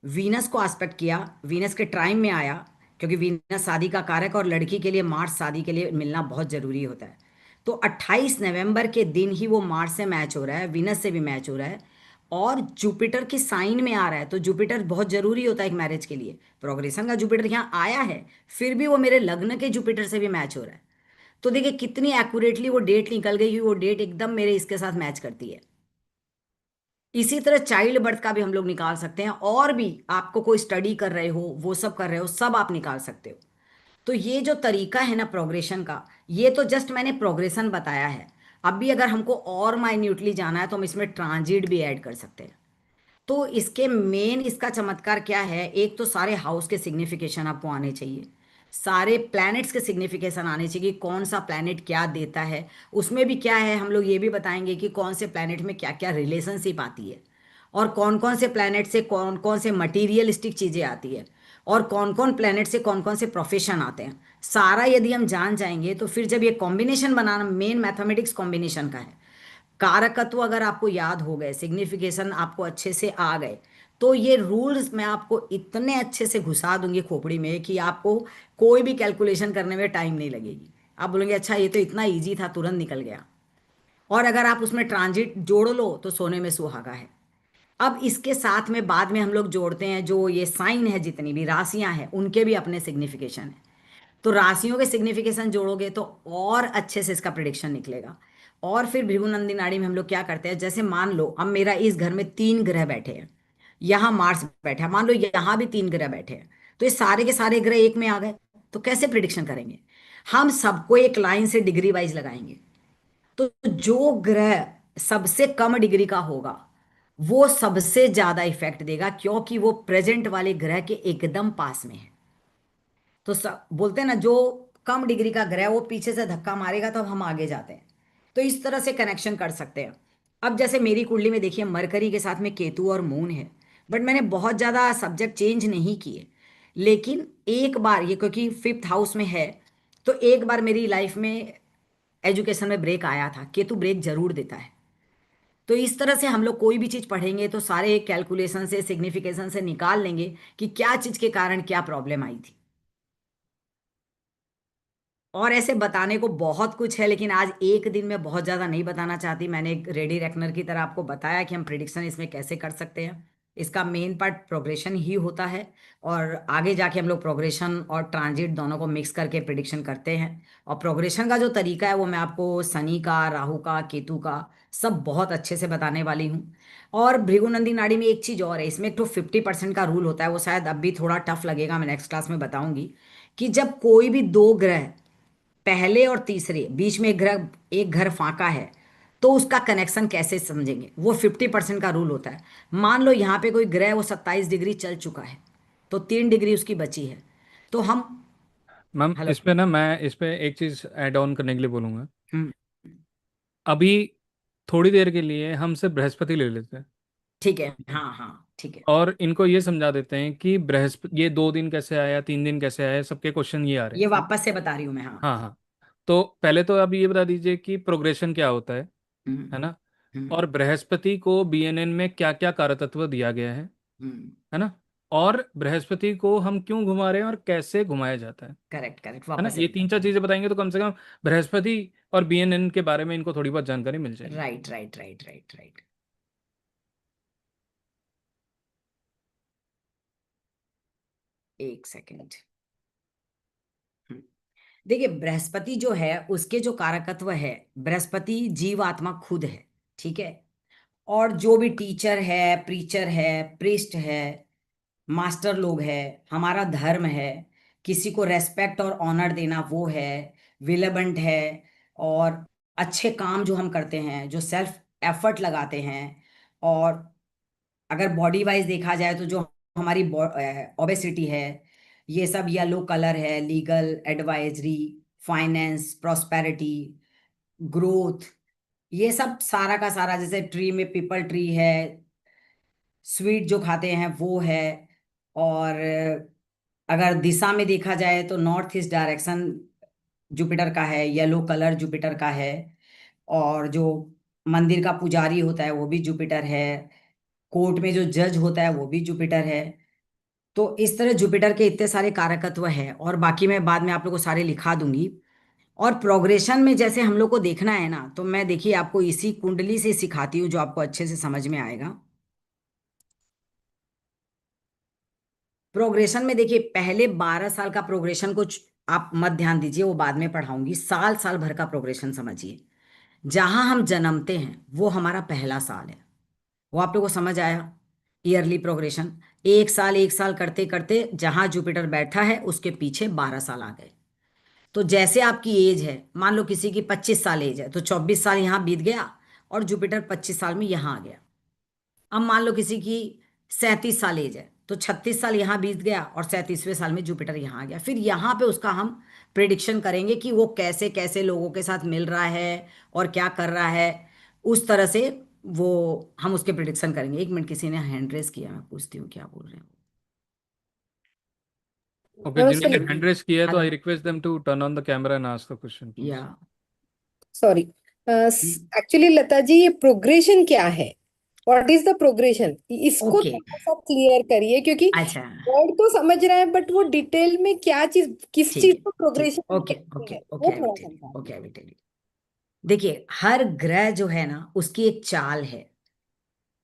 वीनस को एस्पेक्ट किया, वीनस के ट्राइम में आया, क्योंकि वीनस शादी का कारक है और लड़की के लिए मार्स शादी के लिए मिलना बहुत जरूरी होता है। तो 28 नवंबर के दिन ही वो मार्स से मैच हो रहा है, विनस से भी मैच हो रहा है, और जुपिटर के साइन में आ रहा है। तो जुपिटर बहुत जरूरी होता है एक मैरिज के लिए। प्रोग्रेशन का जुपिटर यहाँ आया है, फिर भी वो मेरे लग्न के जुपिटर से भी मैच हो रहा है। तो देखिए कितनी एक्यूरेटली वो डेट निकल गई कि वो डेट एकदम मेरे इसके साथ मैच करती है। इसी तरह चाइल्ड बर्थ का भी हम लोग निकाल सकते हैं, और भी आपको कोई स्टडी कर रहे हो, वो सब कर रहे हो, सब आप निकाल सकते हो। तो ये जो तरीका है ना प्रोग्रेशन का, ये तो जस्ट मैंने प्रोग्रेशन बताया है। अब भी अगर हमको और माइन्यूटली जाना है तो हम इसमें ट्रांजिट भी ऐड कर सकते हैं। तो इसके मेन इसका चमत्कार क्या है, एक तो सारे हाउस के सिग्निफिकेशन आपको आने चाहिए, सारे प्लैनेट्स के सिग्निफिकेशन आने चाहिए कि कौन सा प्लैनेट क्या देता है। उसमें भी क्या है, हम लोग ये भी बताएंगे कि कौन से प्लैनेट में क्या क्या रिलेशनशिप आती है, और कौन कौन से प्लैनेट से कौन कौन से मटीरियलिस्टिक चीज़ें आती है, और कौन कौन प्लैनेट से कौन कौन से प्रोफेशन आते हैं। सारा यदि हम जान जाएंगे तो फिर जब ये कॉम्बिनेशन बनाना, मेन मैथमेटिक्स कॉम्बिनेशन का है, कारकत्व अगर आपको याद हो गए, सिग्निफिकेशन आपको अच्छे से आ गए, तो ये रूल्स मैं आपको इतने अच्छे से घुसा दूंगी खोपड़ी में कि आपको कोई भी कैलकुलेशन करने में टाइम नहीं लगेगी। आप बोलेंगे अच्छा ये तो इतना इजी था, तुरंत निकल गया। और अगर आप उसमें ट्रांजिट जोड़ लो तो सोने में सुहागा है। अब इसके साथ में बाद में हम लोग जोड़ते हैं जो ये साइन है, जितनी भी राशियां हैं उनके भी अपने सिग्निफिकेशन है। तो राशियों के सिग्निफिकेशन जोड़ोगे तो और अच्छे से इसका प्रिडिक्शन निकलेगा। और फिर भृगुनंदी नाड़ी में हम लोग क्या करते हैं, जैसे मान लो अब मेरा इस घर में 3 ग्रह बैठे हैं, यहाँ मार्स बैठा है, मान लो यहाँ भी 3 ग्रह बैठे हैं, तो ये सारे के सारे ग्रह एक में आ गए, तो कैसे प्रिडिक्शन करेंगे। हम सबको एक लाइन से डिग्री वाइज लगाएंगे। तो जो ग्रह सबसे कम डिग्री का होगा वो सबसे ज्यादा इफेक्ट देगा, क्योंकि वो प्रेजेंट वाले ग्रह के एकदम पास में है। तो बोलते हैं ना, जो कम डिग्री का ग्रह वो पीछे से धक्का मारेगा तब हम आगे जाते हैं। तो इस तरह से कनेक्शन कर सकते हैं। अब जैसे मेरी कुंडली में देखिए मरकरी के साथ में केतु और मून है, बट मैंने बहुत ज़्यादा सब्जेक्ट चेंज नहीं किए। लेकिन एक बार ये क्योंकि फिफ्थ हाउस में है, तो एक बार मेरी लाइफ में एजुकेशन में ब्रेक आया था। केतु ब्रेक जरूर देता है। तो इस तरह से हम लोग कोई भी चीज़ पढ़ेंगे तो सारे कैलकुलेशन से, सिग्निफिकेशन से निकाल लेंगे कि क्या चीज़ के कारण क्या प्रॉब्लम आई थी। और ऐसे बताने को बहुत कुछ है, लेकिन आज एक दिन में बहुत ज़्यादा नहीं बताना चाहती। मैंने एक रेडी रेकनर की तरह आपको बताया कि हम प्रिडिक्शन इसमें कैसे कर सकते हैं। इसका मेन पार्ट प्रोग्रेशन ही होता है, और आगे जाके हम लोग प्रोग्रेशन और ट्रांजिट दोनों को मिक्स करके प्रिडिक्शन करते हैं। और प्रोग्रेशन का जो तरीका है वो मैं आपको शनि का, राहु का, केतु का सब बहुत अच्छे से बताने वाली हूँ। और भृगुनंदी नाड़ी में एक चीज़ और है, इसमें एक तो 50% का रूल होता है, वो शायद अब भी थोड़ा टफ लगेगा, मैं नेक्स्ट क्लास में बताऊंगी। कि जब कोई भी दो ग्रह, पहले और तीसरे बीच में एक घर फांका है, तो उसका कनेक्शन कैसे समझेंगे, वो 50% का रूल होता है। मान लो यहाँ पे कोई ग्रह वो 27 डिग्री चल चुका है, तो 3 डिग्री उसकी बची है। तो हम, मैम हेलो। इस पे ना, मैं इस पे एक चीज़ ऐड ऑन करने के लिए बोलूँगा। हम्म। अभी थोड़ी देर के लिए हम सिर्फ बृहस्पति ले लेते हैं, ठीक है, ठीक है? हाँ हाँ, ठीक है। और इनको ये समझा देते हैं कि बृहस्पति ये 2 दिन कैसे आया, 3 दिन कैसे आया, सबके क्वेश्चन ये आ रहे ये हैं, ठीक? वापस से बता रही हूँ मैं, हाँ। हाँ हाँ। तो पहले तो आप ये बता दीजिए कि प्रोग्रेशन क्या होता है हम्म। ना? हम्म। और बृहस्पति को बीएनएन में क्या क्या कारतत्व दिया गया हम्म। है ना? और बृहस्पति को हम क्यों घुमा रहे हैं और कैसे घुमाया जाता करेक्ट करेक्ट, है ना? वापस से ये तीन बता। चार चीजें बताएंगे तो कम से कम बृहस्पति और बीएनएन के बारे में इनको थोड़ी बहुत जानकारी मिल जाएगी। Right right right right right. एक सेकेंड। देखिए बृहस्पति जो है उसके जो कारकत्व है, बृहस्पति जीवात्मा खुद है, ठीक है। और जो भी टीचर है, प्रीचर है, प्रीस्ट है, मास्टर लोग है, हमारा धर्म है, किसी को रेस्पेक्ट और ऑनर देना वो है, विलेबंट है। और अच्छे काम जो हम करते हैं, जो सेल्फ एफर्ट लगाते हैं, और अगर बॉडी वाइज देखा जाए तो जो हमारी ओबेसिटी है, ये सब येलो कलर है, legal advisory, finance, prosperity, growth, ये सब सारा का सारा, जैसे ट्री में पीपल ट्री है, स्वीट जो खाते हैं वो है। और अगर दिशा में देखा जाए तो नॉर्थ ईस्ट डायरेक्शन जुपिटर का है, येलो कलर जुपिटर का है। और जो मंदिर का पुजारी होता है वो भी जुपिटर है, कोर्ट में जो जज होता है वो भी जुपिटर है। तो इस तरह जुपिटर के इतने सारे कारकत्व हैं, और बाकी मैं बाद में आप लोगों को सारे लिखा दूंगी। और प्रोग्रेशन में जैसे हम लोग को देखना है ना, तो मैं देखिए आपको इसी कुंडली से सिखाती हूँ जो आपको अच्छे से समझ में आएगा। प्रोग्रेशन में देखिए पहले 12 साल का प्रोग्रेशन कुछ आप मत ध्यान दीजिए, वो बाद में पढ़ाऊंगी। साल साल भर का प्रोग्रेशन समझिए। जहां हम जन्मते हैं वो हमारा पहला साल है। वो आप लोगों को समझ आया? ईयरली प्रोग्रेशन, एक साल करते करते जहां जुपिटर बैठा है उसके पीछे 12 साल आ गए। तो जैसे आपकी एज है, मान लो किसी की 25 साल एज है, तो 24 साल यहाँ बीत गया और जुपिटर 25 साल में यहाँ आ गया। अब मान लो किसी की 37 साल एज है, तो 36 साल यहाँ बीत गया और 37वें साल में जुपिटर यहाँ आ गया। फिर यहाँ पे उसका हम प्रिडिक्शन करेंगे कि वो कैसे कैसे लोगों के साथ मिल रहा है और क्या कर रहा है, उस तरह से वो हम उसके प्रिडिक्शन करेंगे। एक मिनट, किसी ने हैंड रेस किया, मैं पूछती हूँ क्या बोल रहे हैं। ओके, नमस्ते जिन्होंने मैम। हैंड रेस किया है तो hello. I request them to turn on the camera and ask the question या please. Sorry. Actually Lata ji, ये प्रोग्रेशन क्या है? What is the progression? इसको ओके। थोड़ा सा क्लियर करिए, क्योंकि अच्छा। वर्ड तो समझ रहे हैं बट वो डिटेल में क्या चीज, किस ठीक चीज है। को ठीक। प्रोग्रेशन ओके कहते ओके हैं, ओके, वो आई विल थोड़ा टेल समझा यू। ओके, दीजिए। I will tell you. देखिए हर ग्रह जो है ना उसकी एक चाल है।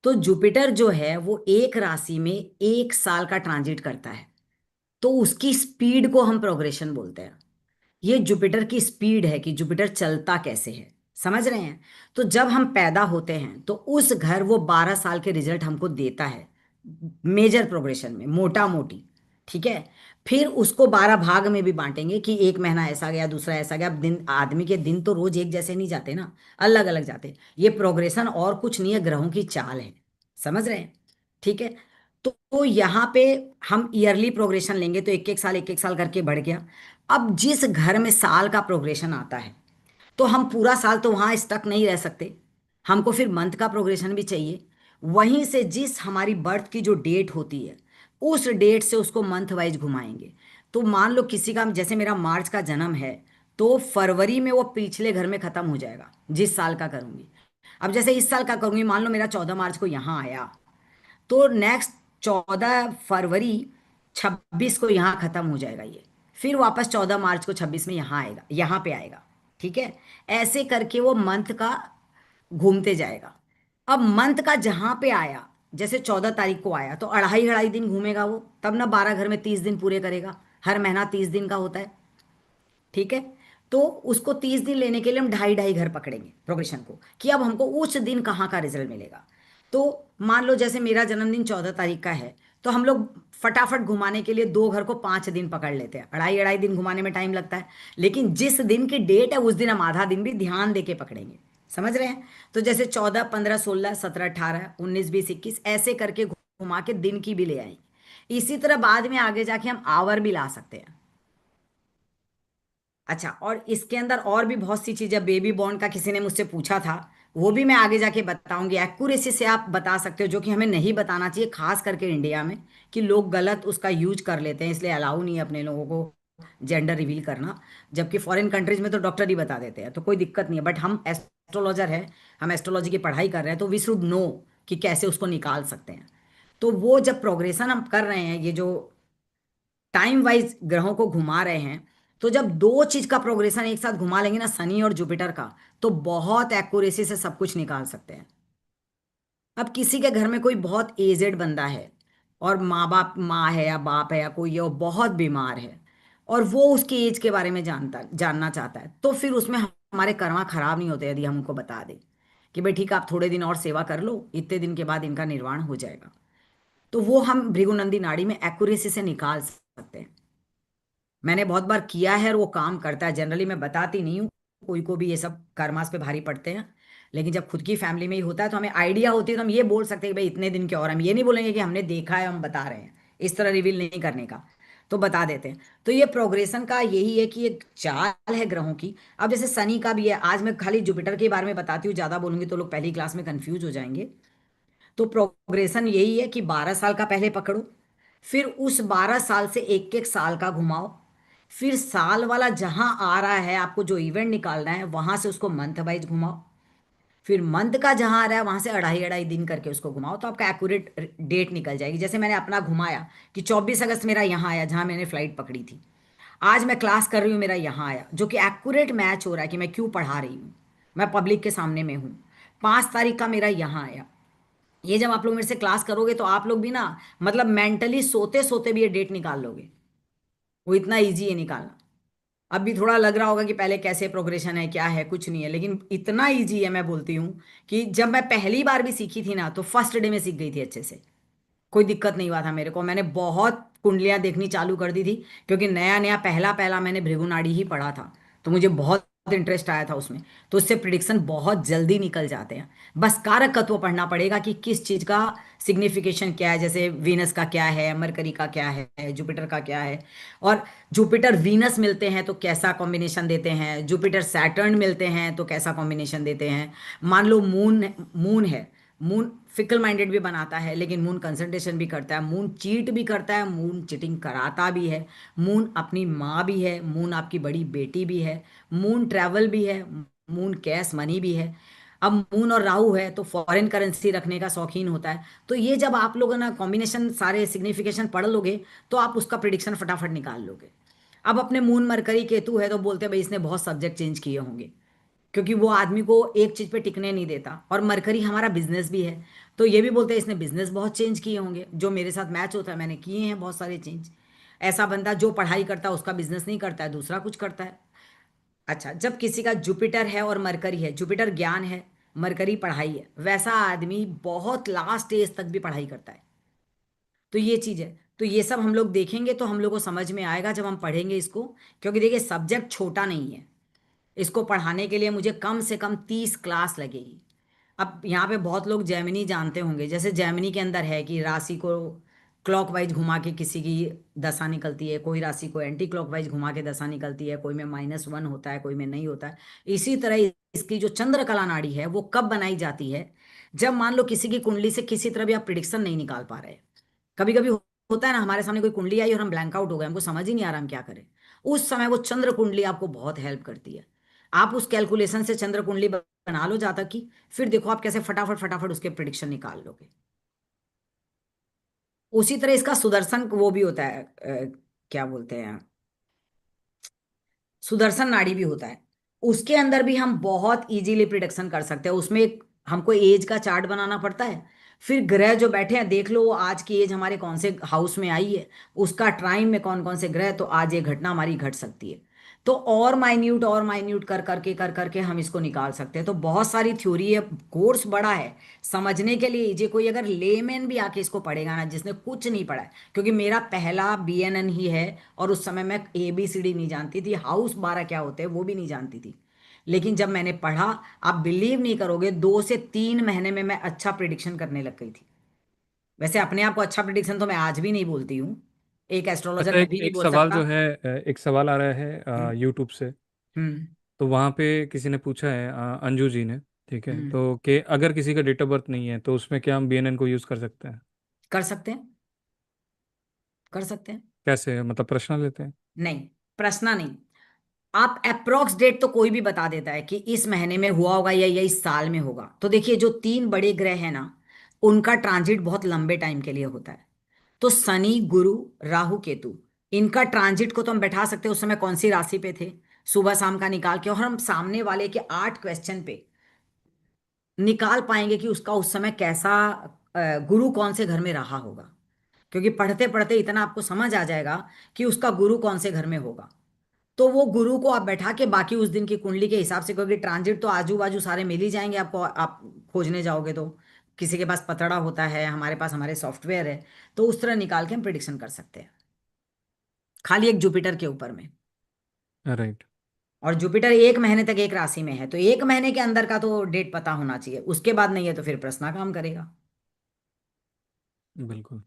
तो जुपिटर जो है वो एक राशि में 1 साल का ट्रांजिट करता है। तो उसकी स्पीड को हम प्रोग्रेशन बोलते हैं। ये जुपिटर की स्पीड है कि जुपिटर चलता कैसे है। समझ रहे हैं? तो जब हम पैदा होते हैं तो उस घर वो 12 साल के रिजल्ट हमको देता है, मेजर प्रोग्रेशन में, मोटा मोटी। ठीक है। फिर उसको 12 भाग में भी बांटेंगे कि एक महीना ऐसा गया, दूसरा ऐसा गया। अब दिन, आदमी के दिन तो रोज एक जैसे नहीं जाते ना, अलग अलग जाते। ये प्रोग्रेशन और कुछ नहीं है, ग्रहों की चाल है। समझ रहे हैं? ठीक है। तो यहाँ पे हम ईयरली प्रोग्रेशन लेंगे तो एक एक साल करके बढ़ गया। अब जिस घर में साल का प्रोग्रेशन आता है, तो हम पूरा साल तो वहां स्टक नहीं रह सकते। हमको फिर मंथ का प्रोग्रेशन भी चाहिए। वहीं से जिस हमारी बर्थ की जो डेट होती है, उस डेट से उसको मंथ वाइज घुमाएंगे। तो मान लो किसी का, जैसे मेरा मार्च का जन्म है, तो फरवरी में वो पिछले घर में खत्म हो जाएगा जिस साल का करूंगी। अब जैसे इस साल का करूंगी, मान लो मेरा 14 मार्च को यहाँ आया, तो नेक्स्ट 14 फरवरी 26 को यहाँ खत्म हो जाएगा ये। फिर वापस 14 मार्च को 26 में यहाँ आएगा, यहाँ पे आएगा। ठीक है। ऐसे करके वो मंथ का घूमते जाएगा। अब मंथ का जहां पे आया, जैसे 14 तारीख को आया, तो अढ़ाई अढ़ाई दिन घूमेगा वो, तब ना 12 घर में 30 दिन पूरे करेगा। हर महीना 30 दिन का होता है। ठीक है। तो उसको 30 दिन लेने के लिए हम ढाई ढाई घर पकड़ेंगे प्रोग्रेशन को, कि अब हमको उस दिन कहाँ का रिजल्ट मिलेगा। तो मान लो जैसे मेरा जन्मदिन 14 तारीख का है, तो हम लोग फटाफट घुमाने के लिए 2 घर को 5 दिन पकड़ लेते हैं। अढ़ाई अढ़ाई दिन घुमाने में टाइम लगता है, लेकिन जिस दिन की डेट है उस दिन हम आधा दिन भी ध्यान दे के पकड़ेंगे। समझ रहे हैं? तो जैसे 14, 15, 16, 17, 18, 19, 20, 21 ऐसे करके घुमा के दिन की भी ले आएंगे। इसी तरह बाद में आगे जाके हम आवर भी ला सकते हैं। अच्छा, और इसके अंदर और भी बहुत सी चीजें, बेबी बॉर्न का किसी ने मुझसे पूछा था, वो भी मैं आगे जाके बताऊंगी। एक्यूरेसी से आप बता सकते हो, जो कि हमें नहीं बताना चाहिए, खास करके इंडिया में, कि लोग गलत उसका यूज कर लेते हैं, इसलिए अलाउ नहीं है अपने लोगों को जेंडर रिवील करना। जबकि फॉरेन कंट्रीज में तो डॉक्टर ही बता देते हैं, तो कोई दिक्कत नहीं है। बट हम एस्ट्रोलॉजर है, हम एस्ट्रोलॉजी की पढ़ाई कर रहे हैं, तो वी शुड नो कि कैसे उसको निकाल सकते हैं। तो वो जब प्रोग्रेशन हम कर रहे हैं, ये जो टाइम वाइज ग्रहों को घुमा रहे हैं, तो जब दो चीज का प्रोग्रेशन एक साथ घुमा लेंगे ना, शनि और जुपिटर का, तो बहुत एक्यूरेसी से सब कुछ निकाल सकते हैं। अब किसी के घर में कोई बहुत एजेड बंदा है, और माँ बाप, माँ है या बाप है या कोई है, वो बहुत बीमार है, और वो उसकी एज के बारे में जानना चाहता है, तो फिर उसमें हमारे कर्मा खराब नहीं होते यदि हम उनको बता दें कि भाई ठीक है, आप थोड़े दिन और सेवा कर लो, इतने दिन के बाद इनका निर्वाण हो जाएगा। तो वो हम भृगुनंदी नाड़ी में एक्यूरेसी से निकाल सकते हैं। मैंने बहुत बार किया है और वो काम करता है। जनरली मैं बताती नहीं हूँ कोई को भी, ये सब कर्मास पे भारी पड़ते हैं। लेकिन जब खुद की फैमिली में ही होता है तो हमें आइडिया होती है, तो हम ये बोल सकते हैं कि भाई इतने दिन के, और हम ये नहीं बोलेंगे कि हमने देखा है, हम बता रहे हैं। इस तरह रिवील नहीं करने का, तो बता देते हैं। तो ये प्रोग्रेशन का यही है कि एक चाल है ग्रहों की। अब जैसे शनि का भी है, आज मैं खाली जुपिटर के बारे में बताती हूँ, ज्यादा बोलूंगी तो लोग पहली क्लास में कंफ्यूज हो जाएंगे। तो प्रोग्रेशन यही है कि 12 साल का पहले पकड़ो, फिर उस 12 साल से एक एक साल का घुमाओ। फिर साल वाला जहां आ रहा है, आपको जो इवेंट निकालना है, वहां से उसको मंथ वाइज घुमाओ। फिर मंथ का जहां आ रहा है वहां से अढ़ाई अढ़ाई दिन करके उसको घुमाओ, तो आपका एक्यूरेट डेट निकल जाएगी। जैसे मैंने अपना घुमाया कि 24 अगस्त मेरा यहाँ आया, जहां मैंने फ्लाइट पकड़ी थी। आज मैं क्लास कर रही हूँ, मेरा यहाँ आया, जो कि एक्यूरेट मैच हो रहा है कि मैं क्यों पढ़ा रही हूँ, मैं पब्लिक के सामने में हूँ। 5 तारीख का मेरा यहाँ आया। ये जब आप लोग मेरे से क्लास करोगे तो आप लोग भी ना, मतलब मेंटली सोते सोते भी ये डेट निकाल लोगे। वो इतना इजी है निकालना। अब भी थोड़ा लग रहा होगा कि पहले कैसे प्रोग्रेशन है, क्या है, कुछ नहीं है, लेकिन इतना इजी है, मैं बोलती हूँ कि जब मैं पहली बार भी सीखी थी ना, तो फर्स्ट डे में सीख गई थी अच्छे से। कोई दिक्कत नहीं हुआ था मेरे को। मैंने बहुत कुंडलियां देखनी चालू कर दी थी, क्योंकि नया नया पहला पहला मैंने भृगुनाड़ी ही पढ़ा था, तो मुझे बहुत इंटरेस्ट आया था उसमें। तो उससे प्रिडिक्शन बहुत जल्दी निकल जाते हैं। बस कारक तत्व पढ़ना पड़ेगा कि किस चीज का सिग्निफिकेशन क्या है, जैसे वीनस का क्या है, मरकरी का क्या है, जुपिटर का क्या है। और जुपिटर वीनस मिलते हैं तो कैसा कॉम्बिनेशन देते हैं, जुपिटर सैटर्न मिलते हैं तो कैसा कॉम्बिनेशन देते हैं। मान लो मून मून है, मून फिकल माइंडेड भी बनाता है, लेकिन मून कंसंट्रेशन भी करता है, मून चीट भी करता है, मून चीटिंग कराता भी है, मून अपनी माँ भी है, मून आपकी बड़ी बेटी भी है, मून ट्रैवल भी है, मून कैश मनी भी है। अब मून और राहु है तो फॉरेन करेंसी रखने का शौकीन होता है। तो ये जब आप लोग ना कॉम्बिनेशन सारे सिग्निफिकेशन पढ़ लोगे, तो आप उसका प्रिडिक्शन फटाफट निकाल लोगे। अब अपने मून मरकरी केतु है तो बोलते हैं भाई इसने बहुत सब्जेक्ट चेंज किए होंगे, क्योंकि वो आदमी को एक चीज पे टिकने नहीं देता। और मरकरी हमारा बिजनेस भी है, तो ये भी बोलते हैं इसने बिजनेस बहुत चेंज किए होंगे। जो मेरे साथ मैच होता है मैंने किए हैं बहुत सारे चेंज। ऐसा बंदा जो पढ़ाई करता है उसका बिजनेस नहीं करता है, दूसरा कुछ करता है। अच्छा, जब किसी का जुपिटर है और मरकरी है, जुपिटर ज्ञान है, मरकरी पढ़ाई है, वैसा आदमी बहुत लास्ट एज तक भी पढ़ाई करता है। तो ये चीज है। तो ये सब हम लोग देखेंगे तो हम लोग को समझ में आएगा जब हम पढ़ेंगे इसको। क्योंकि देखिए सब्जेक्ट छोटा नहीं है, इसको पढ़ाने के लिए मुझे कम से कम 30 क्लास लगेगी। अब यहाँ पे बहुत लोग जेमिनी जानते होंगे। जैसे जेमिनी के अंदर है कि राशि को क्लॉकवाइज घुमा के किसी की दशा निकलती है, कोई राशि को एंटी क्लॉकवाइज घुमा के दशा निकलती है, कोई में -1 होता है, कोई में नहीं होता है। इसी तरह इसकी जो चंद्र कला नाड़ी है वो कब बनाई जाती है, जब मान लो किसी की कुंडली से किसी तरह भी आप प्रिडिक्शन नहीं निकाल पा रहे। कभी कभी होता है ना, हमारे सामने कोई कुंडली आई और हम ब्लैंक आउट हो गए, हमको समझ ही नहीं आ रहा हम क्या करें। उस समय वो चंद्र कुंडली आपको बहुत हेल्प करती है। आप उस कैलकुलेशन से चंद्र कुंडली बना लो जातक की, फिर देखो आप कैसे फटाफट फटाफट उसके प्रिडिक्शन निकाल लोगे। उसी तरह इसका सुदर्शन वो भी होता है, क्या बोलते हैं, सुदर्शन नाड़ी भी होता है। उसके अंदर भी हम बहुत इजीली प्रिडिक्शन कर सकते हैं। उसमें हमको एज का चार्ट बनाना पड़ता है। फिर ग्रह जो बैठे हैं देख लो, आज की एज हमारे कौन से हाउस में आई है, उसका टाइम में कौन कौन से ग्रह, तो आज ये घटना हमारी घट सकती है। तो और माइन्यूट कर करके हम इसको निकाल सकते हैं। तो बहुत सारी थ्योरी है, कोर्स बड़ा है। समझने के लिए ये कोई अगर लेमैन भी आके इसको पढ़ेगा ना, जिसने कुछ नहीं पढ़ा है, क्योंकि मेरा पहला बीएनएन ही है, और उस समय मैं ABCD नहीं जानती थी, हाउस 12 क्या होते हैं वो भी नहीं जानती थी। लेकिन जब मैंने पढ़ा, आप बिलीव नहीं करोगे, 2 से 3 महीने में मैं अच्छा प्रिडिक्शन करने लग गई थी। वैसे अपने आप को अच्छा प्रिडिक्शन तो मैं आज भी नहीं बोलती हूँ, एक एस्ट्रोलॉजर अच्छा, एक कभी नहीं एक बोल सवाल सकता। जो है, एक सवाल आ रहा हम्म। है यूट्यूब से। हम्म। तो वहाँ पे किसी ने पूछा है, अंजू जी ने, ठीक है, हम्म। तो कि अगर किसी का डेट ऑफ बर्थ नहीं है तो उसमें क्या हम बीएनएन को यूज़ कर सकते हैं? कर सकते हैं, कर सकते हैं। कैसे, मतलब प्रश्न लेते हैं? नहीं, प्रश्न नहीं। आप अप्रोक्स डेट तो कोई भी बता देता है कि इस महीने में हुआ होगा या इस साल में होगा। तो देखिए जो 3 बड़े ग्रह हैं ना, उनका ट्रांजिट बहुत लंबे टाइम के लिए होता है। तो शनि, गुरु, राहु, केतु, इनका ट्रांजिट को तो हम बैठा सकते हैं उस समय कौन सी राशि पे थे, सुबह शाम का निकाल के, और हम सामने वाले के 8 क्वेश्चन पे निकाल पाएंगे कि उसका उस समय कैसा गुरु कौन से घर में रहा होगा। क्योंकि पढ़ते पढ़ते इतना आपको समझ आ जाएगा कि उसका गुरु कौन से घर में होगा। तो वो गुरु को आप बैठा के बाकी उस दिन की कुंडली के हिसाब से, क्योंकि ट्रांजिट तो आजू बाजू सारे मिल ही जाएंगे आपको, आप खोजने जाओगे तो। किसी के पास पतड़ा होता है, हमारे पास हमारे सॉफ्टवेयर है, तो उस तरह निकाल के हम प्रिडिक्शन कर सकते हैं, खाली एक जुपिटर के ऊपर में। राइट। और जुपिटर 1 महीने तक एक राशि में है, तो 1 महीने के अंदर का तो डेट पता होना चाहिए, उसके बाद नहीं है तो फिर प्रश्न काम करेगा। बिल्कुल।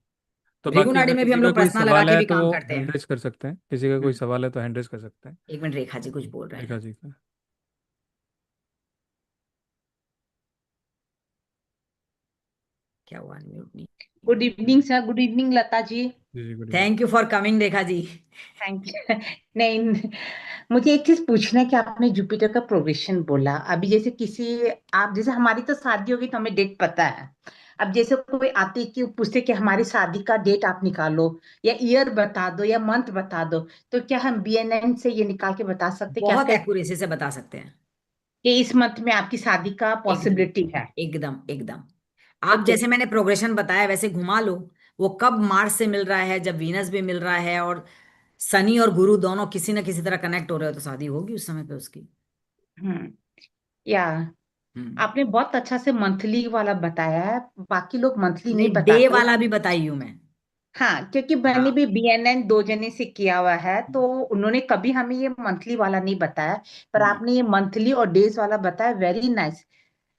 तो बाकी भृगु नाड़ी अगर में भी किसी हम का लोग कोई प्रश्न लगा सवाल के है भी तो काम करते हैंड हैं। रेज कर सकते हैं, किसी का कोई हम्म। सवाल है तो हैंड रेज कर सकते हैं। 1 मिनट, रेखा जी कुछ बोल रहे रेखा हैं। जी का। क्या हुआ, म्यूट नहीं? Good evening sir, good evening Lata ji. जी जी, good evening. Thank you for coming Rekha ji. Thank you. नहीं, मुझे एक चीज पूछना है कि आपने जुपिटर का प्रोग्रेशन बोला, अभी जैसे किसी, आप जैसे हमारी तो शादी होगी तो हमें डेट पता है। अब जैसे कोई आते कि पूछते कि हमारी शादी का डेट आप निकालो या ईयर बता दो या मंथ बता दो, तो क्या हम बीएनएन से ये निकाल के बता सकते कि बहुत आपका एक्यूरेसी से बता सकते हैं। कि इस मंथ में आपकी शादी का एकदम पॉसिबिलिटी है? एकदम एकदम। आप ओके। जैसे मैंने प्रोग्रेशन बताया वैसे घुमा लो। वो कब मार्स से मिल रहा है, जब वीनस भी मिल रहा है और शनि और गुरु दोनों किसी ना किसी तरह कनेक्ट हो रहे हो, तो शादी होगी उस समय पे उसकी। हम्म। या हम्म। आपने बहुत अच्छा से मंथली वाला बताया है, बाकी लोग मंथली नहीं, नहीं डे बताते। वाला भी बताई हूं मैं। हाँ, क्योंकि मैंने हाँ। भी बीएनएन 2 जने से किया हुआ है, तो उन्होंने कभी हमें ये मंथली वाला नहीं बताया, पर हम्म। आपने ये मंथली और डेज वाला बताया, वेरी नाइस।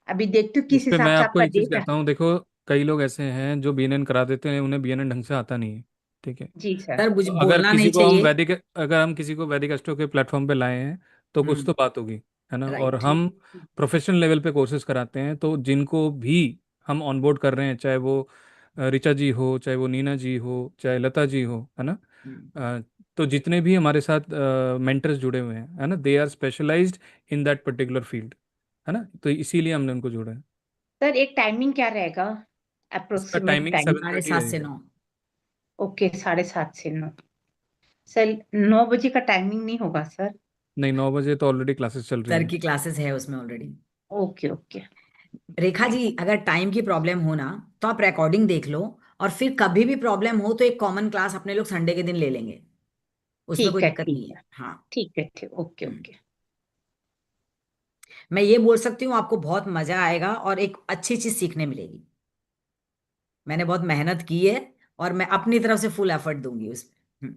अभी देखती हूँ इस किस पे हिसाब मैं से आपको आपका एक चीज़ डेट है। कहता हूँ, देखो कई लोग ऐसे हैं जो बीएनएन करा देते हैं, उन्हें बीएनएन ढंग से आता नहीं है। ठीक है। जी सर। सर तो बोलना नहीं चाहिए। अगर हम किसी को वैदिक एस्ट्रो के प्लेटफॉर्म पे लाए हैं तो कुछ हम्म। तो बात होगी, है ना। और राइट। हम प्रोफेशनल लेवल पे कोर्सेज कराते हैं, तो जिनको भी हम ऑनबोर्ड कर रहे हैं, चाहे वो ऋचा जी हो, चाहे वो नीना जी हो, चाहे लता जी हो, है ना। अ, तो जितने भी हमारे साथ मेंटर्स जुड़े हुए हैं, है ना, they are specialised in that particular field, है ना। तो इसीलिए हमने उनको जोड़ा है। सर एक टाइमिंग क्या रहेगा, इसका अप्रोक्सीमेट टाइमिंग टाइम? 7:30 7:30 से रहेगा। 9। ओके, 7:30 से 9। सर 9 बजे का टाइमिंग नहीं होगा सर? नहीं, 9 बजे तो ऑलरेडी क्लासेस चल रही सर हैं। की क्लासेस है उसमें already. Okay okay. Rekha ji, अगर टाइम की प्रॉब्लम हो ना, तो आप रिकॉर्डिंग देख लो। और फिर कभी भी प्रॉब्लम हो तो एक कॉमन क्लास अपने लोग संडे के दिन ले लेंगे। उसमें कोई ठीक है दिक्कत ठीक नहीं है। है। हाँ। ठीक है ठीक, ओके हम्म। ओके। मैं ये बोल सकती हूँ आपको बहुत मजा आएगा और एक अच्छी चीज सीखने मिलेगी। मैंने बहुत मेहनत की है और मैं अपनी तरफ से फुल एफर्ट दूंगी उसमें।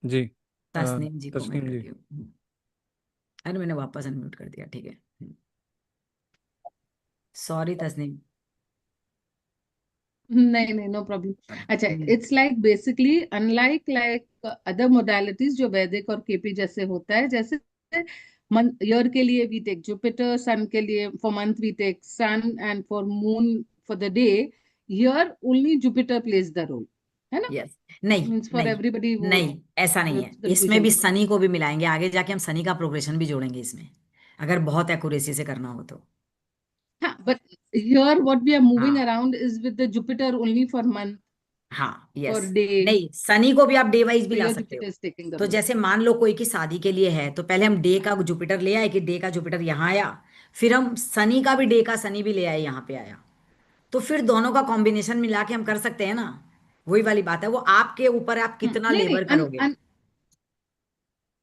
जी। तस्नीम जी को मैं तस्नीम जी। करती हूँ। अरे मैंने वापस अनम्यूट कर दिया, ठीक है। सॉरी तस्नीम। नहीं नहीं, नो प्रॉब्लम। अच्छा, hmm. It's like basically unlike like other modalities जो वैदिक और केपी जैसे होता है, जैसे ईयर के लिए वी टेक जुपिटर, सन के लिए for month we take sun, and for moon for the day here only Jupiter plays the role, है ना? यस। नहीं मीन्स फॉर नहीं एवरीबडी वो नहीं, ऐसा नहीं है। इसमें कंफ्यूजन भी हो रहा शनि को भी मिलाएंगे, आगे जाके हम शनि का प्रोग्रेशन भी जोड़ेंगे इसमें, अगर बहुत एक्यूरेसी से करना हो तो। है। हाँ, but here what we are moving हाँ। Around is with the Jupiter only for month, हाँ फॉर यस। डे। नहीं, शनि को भी आप डे वाइज भी तो ला हियर सकते हो। जुपिटर इज टेकिंग द तो रोल। जैसे मान लो कोई की शादी के लिए है, तो पहले हम डे का जुपिटर ले आए कि डे का जुपिटर यहाँ आया। फिर हम शनि का भी डे का शनि भी ले आए, यहाँ पे आया। तो फिर दोनों का कॉम्बिनेशन मिला के हम कर सकते हैं ना। वही वाली बात है, वो आपके ऊपर है, आप कितना नहीं नहीं, लेबर करोगे।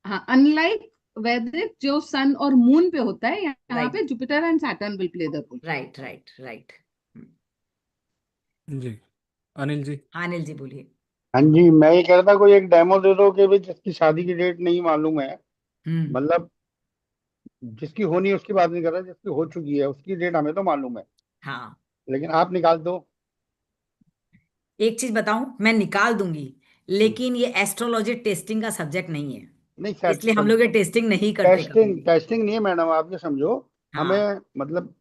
हाँ, अनलाइक वैदिक जो सन और मून पे होता है, यहाँ राइट पे Jupiter and Saturn will play the role. Right right right. जी। अनिल जी। हाँ अनिल जी बोलिए। हाँ जी, मैं ये कह रहा था कोई एक डेमो दे दो कि भाई जिसकी शादी की डेट नहीं मालूम है, हम्म। मतलब जिसकी होनी है उसकी बात नहीं कर रहा, जिसकी हो चुकी है उसकी डेट हमें तो मालूम है, हाँ। लेकिन आप निकाल दो। एक चीज बताऊं, मैं निकाल दूंगी, हम्म, लेकिन ये एस्ट्रोलॉजी टेस्टिंग का सब्जेक्ट नहीं है। नहीं सर, इसलिए हम लोग ये टेस्टिंग नहीं करते कभी टेस्टिंग भी। टेस्टिंग नहीं है मैडम, आप ये समझो। हाँ। हमें मतलब